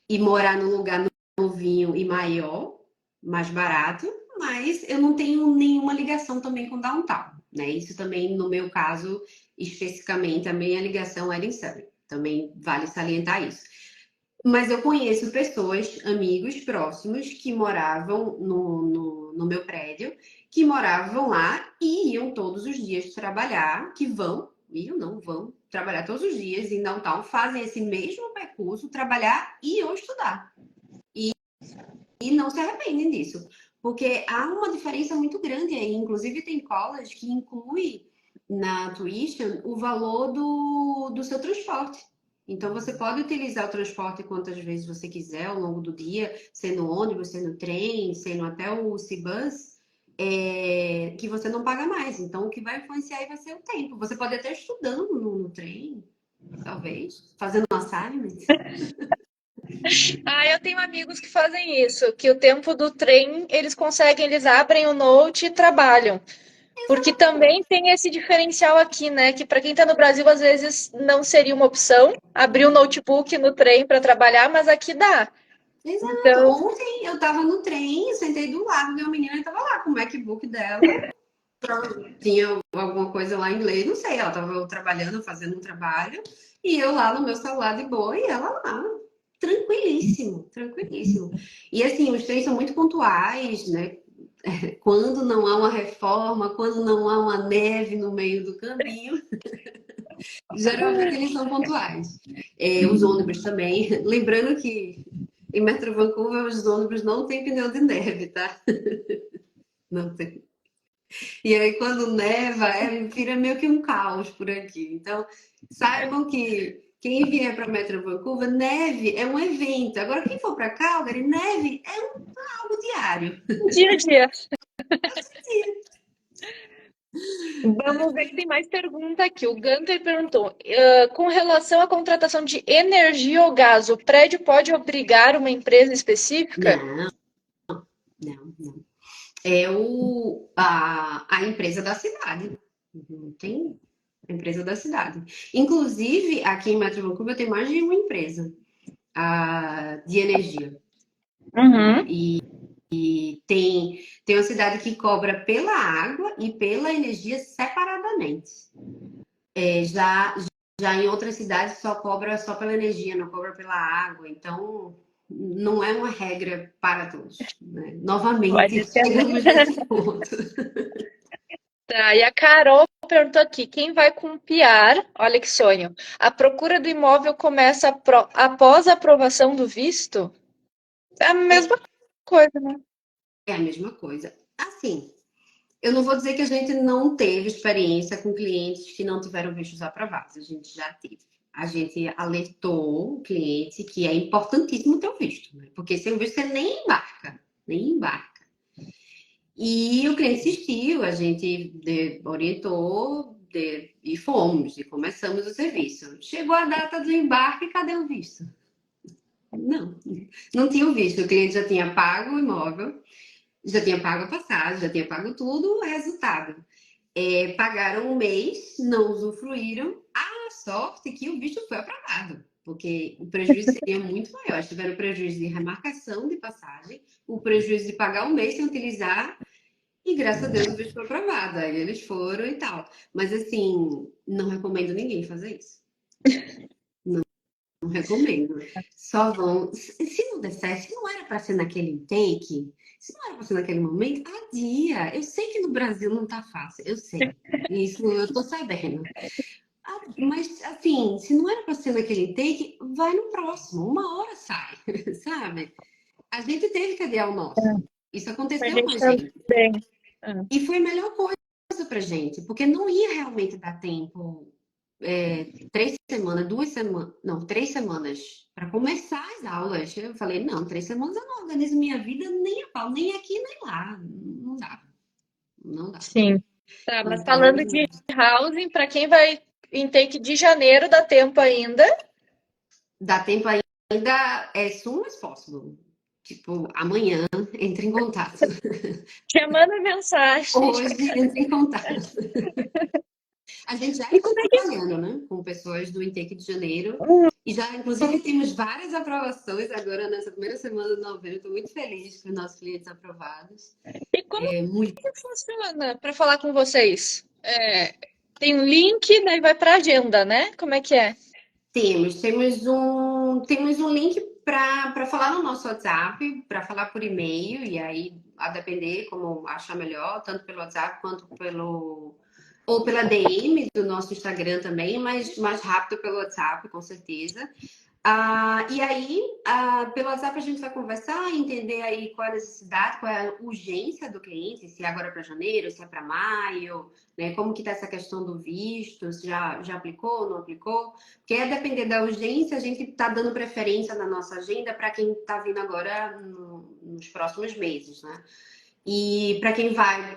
e morar num lugar novinho e maior, mais barato, mas eu não tenho nenhuma ligação também com downtown, né? Isso também, no meu caso, especificamente, a minha ligação era em Surrey. Também vale salientar isso. Mas eu conheço pessoas, amigos próximos, que moravam no meu prédio, que moravam lá e iam todos os dias trabalhar, que iam não, vão trabalhar todos os dias em downtown, fazem esse mesmo percurso, trabalhar e ou estudar. E não se arrependem disso. Porque há uma diferença muito grande aí. Inclusive, tem college que inclui na tuition o valor do seu transporte. Então, você pode utilizar o transporte quantas vezes você quiser ao longo do dia, sendo ônibus, sendo trem, sendo até o C-Bus, que você não paga mais. Então, o que vai influenciar aí vai ser o tempo. Você pode até estudando no trem, talvez, fazendo um assignment. Ah, eu tenho amigos que fazem isso, que o tempo do trem eles conseguem, eles abrem o note e trabalham. Porque também tem esse diferencial aqui, né? Que para quem está no Brasil, às vezes não seria uma opção abrir o notebook no trem para trabalhar, mas aqui dá. Exato. Então, Ontem eu tava no trem, sentei do lado de uma menina e tava lá com o MacBook dela. Tinha alguma coisa lá em inglês, não sei, ela tava trabalhando, fazendo um trabalho, e eu lá no meu celular de boa, e ela lá, tranquilíssimo, tranquilíssimo. E assim, os trens são muito pontuais, né? Quando não há uma reforma, quando não há uma neve no meio do caminho, geralmente eles são pontuais. Os ônibus também. Lembrando que em Metro Vancouver os ônibus não têm pneu de neve, tá? Não tem. E aí quando neva, vira meio que um caos por aqui. Então, saibam que quem vier para Metro Vancouver, neve é um evento. Agora, quem for para Calgary, neve é algo diário. dia a dia. Vamos ver que tem mais pergunta aqui. O Gunter perguntou: com relação à contratação de energia ou gás, o prédio pode obrigar uma empresa específica? Não, não. A empresa da cidade. Não tem empresa da cidade. Inclusive, aqui em Metro Vancouver tem mais de uma empresa de energia. Uhum. E tem uma cidade que cobra pela água e pela energia separadamente. Já em outras cidades só cobra só pela energia, não cobra pela água. Então, não é uma regra para todos. Né? Vai Novamente, depender. chegamos nesse ponto. Tá, e a Carol perguntou aqui: quem vai com o PR? Olha que sonho. A procura do imóvel começa após a aprovação do visto? É a mesma coisa, né? É a mesma coisa. Assim, Eu não vou dizer que a gente não teve experiência com clientes que não tiveram vistos aprovados. A gente já teve. A gente alertou o cliente que é importantíssimo ter o visto, né? Porque sem o visto você nem embarca, nem embarca. E o cliente insistiu, a gente orientou e fomos, e começamos o serviço. Chegou a data do embarque, cadê o visto? Não, não tinha o visto. O cliente já tinha pago o imóvel, já tinha pago a passagem, já tinha pago tudo. O resultado: pagaram um mês, não usufruíram. A sorte que o visto foi aprovado, porque o prejuízo seria muito maior. Tiveram o prejuízo de remarcação de passagem, o prejuízo de pagar um mês sem utilizar, e graças a Deus o visto foi aprovado. Aí eles foram e tal. Mas assim, não recomendo ninguém fazer isso. Não recomendo. Só vão. Se não der certo, se não era para ser naquele intake, se não era para ser naquele momento, adia. Eu sei que no Brasil não tá fácil, eu sei. Isso eu tô sabendo. Mas, assim, se não era para ser naquele intake, vai no próximo. Uma hora sai, sabe? A gente teve que adiar o nosso. Isso A aconteceu com gente a gente. também. E foi a melhor coisa pra gente, porque não ia realmente dar tempo, 3 semanas, 2 semanas, não, 3 semanas para começar as aulas. Eu falei, não, 3 semanas eu não organizo minha vida nem a pau, nem aqui, nem lá. Não dá, não dá. Sim. Tá, mas Então, falando de housing, para quem vai em take de janeiro, dá tempo ainda. dá tempo ainda, soon as possible. Tipo, amanhã, entre em contato. Já manda mensagem. Hoje, entre em contato. A gente já E está como é que. trabalhando, né, com pessoas do Intake de janeiro Hum, e já, inclusive, temos várias aprovações agora nessa primeira semana de novembro. Estou muito feliz com os nossos clientes aprovados. E como Muito. que funciona para falar com vocês? Tem um link, daí vai para agenda, né? Como é que é? Temos um link para falar no nosso WhatsApp, para falar por e-mail, e aí, a depender como achar melhor, tanto pelo WhatsApp quanto ou pela DM do nosso Instagram também, mas mais rápido pelo WhatsApp, com certeza. E aí, pelo WhatsApp a gente vai conversar, entender aí qual é a necessidade, qual é a urgência do cliente, se é agora para janeiro, se é para maio, né? Como que está essa questão do visto, se já aplicou, não aplicou. Porque a depender da urgência, a gente está dando preferência na nossa agenda para quem está vindo agora nos próximos meses, né? E para quem vai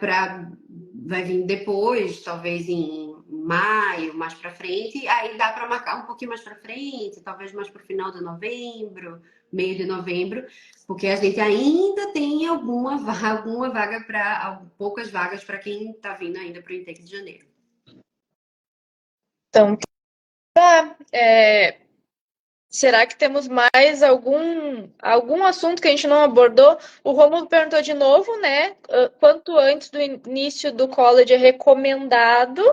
vir depois, talvez em maio, mais para frente, aí dá para marcar um pouquinho mais para frente, talvez mais para o final de novembro, meio de novembro, porque a gente ainda tem alguma vaga para poucas vagas para quem está vindo ainda para o Intake de janeiro. Então, tá. Será que temos mais algum assunto que a gente não abordou? O Romulo perguntou de novo, né? Quanto antes do início do college é recomendado?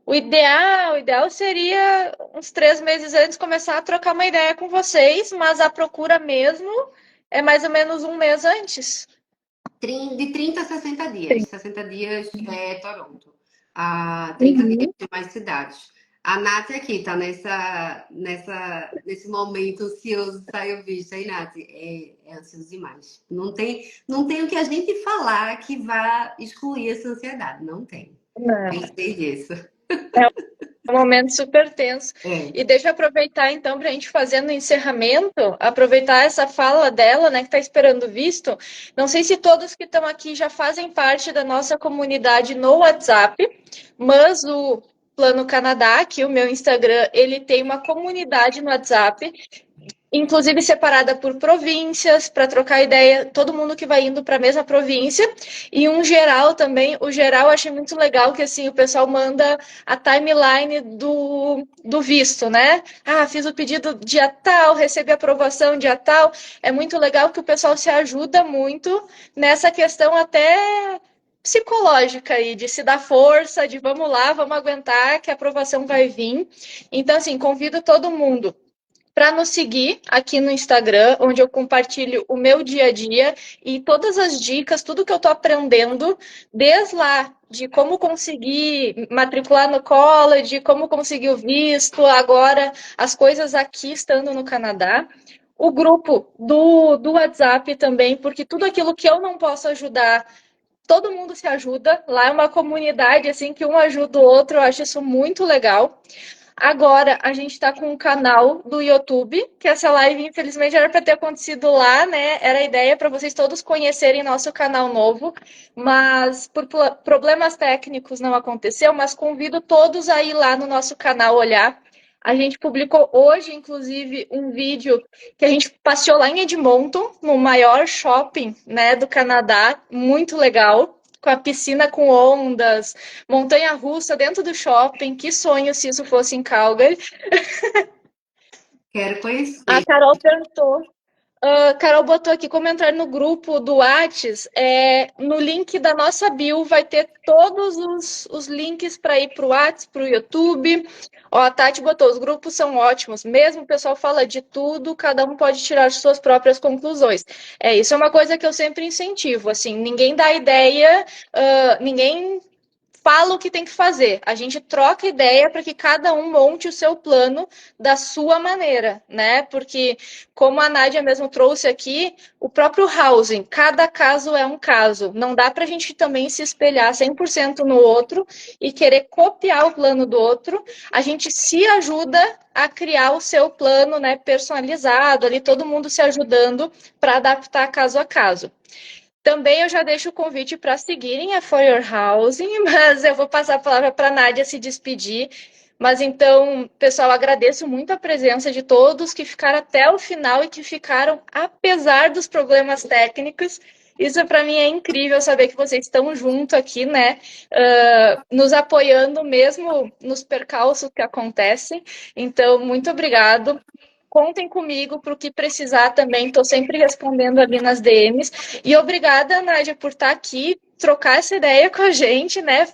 O ideal seria uns 3 meses antes começar a trocar uma ideia com vocês, mas a procura mesmo é mais ou menos um mês antes. De 30 a 60 dias. 60 dias é Toronto. 30 dias Uhum. tem mais cidades. A Nath aqui tá nesse momento ansioso de sair o visto, hein, Nath? É ansioso demais. Não tem o que a gente falar que vá excluir essa ansiedade. Não tem. Não. Tem que ter disso. É um momento super tenso. É. E deixa eu aproveitar, então, para a gente fazer no encerramento, aproveitar essa fala dela, né, que está esperando visto. Não sei se todos que estão aqui já fazem parte da nossa comunidade no WhatsApp, mas o Plano Canadá, aqui o meu Instagram, ele tem uma comunidade no WhatsApp, inclusive separada por províncias, para trocar ideia, todo mundo que vai indo para a mesma província, e um geral também. O geral eu achei muito legal que assim o pessoal manda a timeline do visto, né? Fiz o pedido dia tal, recebi aprovação dia tal. É muito legal que o pessoal se ajuda muito nessa questão até psicológica aí, de se dar força, de vamos lá, vamos aguentar que a aprovação vai vir. Então, assim, convido todo mundo para nos seguir aqui no Instagram, onde eu compartilho o meu dia a dia e todas as dicas, tudo que eu estou aprendendo, desde lá de como conseguir matricular no college, como conseguir o visto, agora as coisas aqui estando no Canadá. O grupo do WhatsApp também, porque tudo aquilo que eu não posso ajudar todo mundo se ajuda. Lá é uma comunidade assim que um ajuda o outro. Eu acho isso muito legal. Agora a gente está com um canal do YouTube, que essa live, infelizmente, era para ter acontecido lá, né? Era a ideia para vocês todos conhecerem nosso canal novo, mas por problemas técnicos não aconteceu. Mas convido todos a ir lá no nosso canal olhar. A gente publicou hoje, inclusive, um vídeo que a gente passeou lá em Edmonton, no maior shopping, né, do Canadá, muito legal, com a piscina com ondas, montanha-russa dentro do shopping. Que sonho se isso fosse em Calgary. Quero A conhecer. Carol perguntou. Carol botou aqui como entrar no grupo do Whats. No link da nossa bio vai ter todos os links para ir para o Whats, para o YouTube. Ó, a Tati botou, os grupos são ótimos, mesmo o pessoal fala de tudo, cada um pode tirar suas próprias conclusões. Isso é uma coisa que eu sempre incentivo, assim, ninguém dá ideia, ninguém fala o que tem que fazer. A gente troca ideia para que cada um monte o seu plano da sua maneira, né? Porque, como a Nádia mesmo trouxe aqui, o próprio housing, cada caso é um caso. Não dá para a gente também se espelhar 100% no outro e querer copiar o plano do outro. A gente se ajuda a criar o seu plano, né, personalizado, ali todo mundo se ajudando para adaptar caso a caso. Também eu já deixo o convite para seguirem a For Your Housing, mas eu vou passar a palavra para a Nádia se despedir. Mas então, pessoal, agradeço muito a presença de todos que ficaram até o final e que ficaram apesar dos problemas técnicos. Isso para mim é incrível saber que vocês estão junto aqui, né? Nos apoiando mesmo nos percalços que acontecem. Então, muito obrigado. Contem comigo para o que precisar também. Estou sempre respondendo ali nas DMs. E obrigada, Nádia, por estar aqui, trocar essa ideia com a gente, né?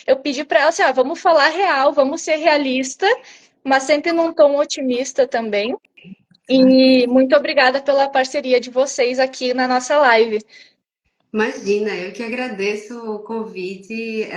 Eu pedi para ela assim, vamos falar real, vamos ser realista, mas sempre num tom otimista também. E muito obrigada pela parceria de vocês aqui na nossa live. Imagina, eu que agradeço o convite.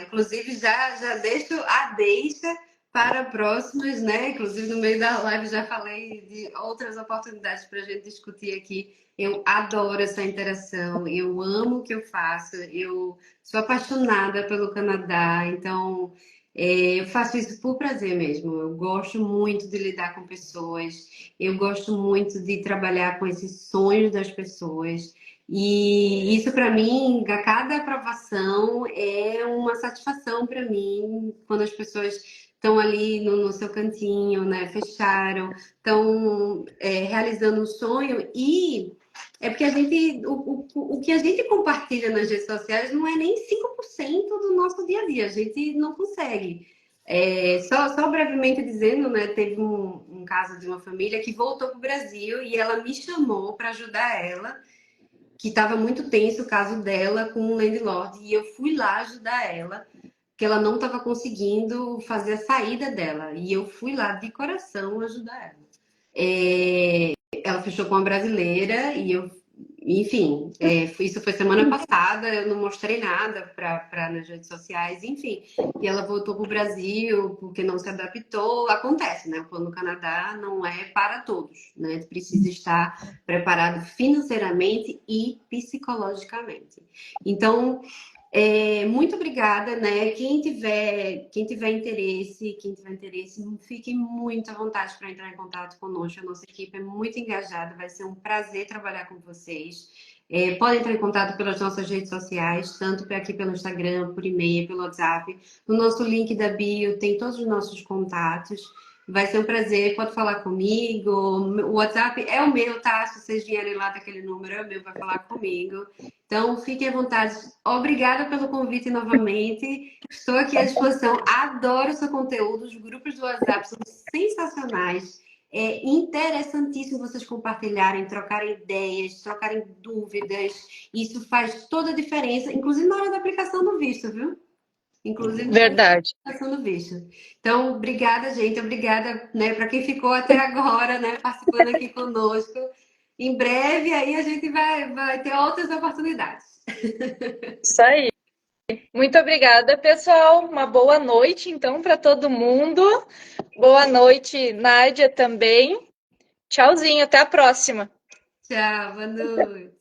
Inclusive, já deixo a deixa para próximas, né? Inclusive, no meio da live já falei de outras oportunidades para a gente discutir aqui. Eu adoro essa interação, eu amo o que eu faço, eu sou apaixonada pelo Canadá, então eu faço isso por prazer mesmo. Eu gosto muito de lidar com pessoas, eu gosto muito de trabalhar com esses sonhos das pessoas. E isso para mim, a cada aprovação é uma satisfação para mim, quando as pessoas estão ali no seu cantinho, né? Fecharam, estão realizando um sonho e é porque a gente, o que a gente compartilha nas redes sociais não é nem 5% do nosso dia a dia, a gente não consegue. Só brevemente dizendo, né, teve um caso de uma família que voltou para o Brasil e ela me chamou para ajudar ela que estava muito tenso o caso dela com o landlord, e eu fui lá ajudar ela, que ela não estava conseguindo fazer a saída dela, e eu fui lá de coração ajudar ela. Ela fechou com uma brasileira e eu, enfim, isso foi semana passada, eu não mostrei nada para nas redes sociais, enfim. E ela voltou para o Brasil porque não se adaptou. Acontece, né? Quando no Canadá não é para todos, né? Precisa estar preparado financeiramente e psicologicamente. Então, muito obrigada, né? Quem tiver interesse, fiquem muito à vontade para entrar em contato conosco. A nossa equipe é muito engajada, vai ser um prazer trabalhar com vocês. Podem entrar em contato pelas nossas redes sociais, tanto aqui pelo Instagram, por e-mail, pelo WhatsApp. No nosso link da bio tem todos os nossos contatos. Vai ser um prazer, pode falar comigo. O WhatsApp é o meu, tá? Se vocês vierem lá daquele número, é o meu, vai falar comigo. Então, fiquem à vontade. Obrigada pelo convite novamente. Estou aqui à disposição. Adoro o seu conteúdo. Os grupos do WhatsApp são sensacionais. É interessantíssimo vocês compartilharem, trocarem ideias, trocarem dúvidas. Isso faz toda a diferença, inclusive na hora da aplicação do visto, viu? Inclusive na hora da Verdade. aplicação do visto. Então, obrigada, gente. Obrigada, né, para quem ficou até agora, né, participando aqui conosco. Em breve aí a gente vai ter outras oportunidades. Isso aí. Muito obrigada, pessoal. Uma boa noite, então, para todo mundo. Boa noite, Nádia, também. Tchauzinho, até a próxima. Tchau, boa noite.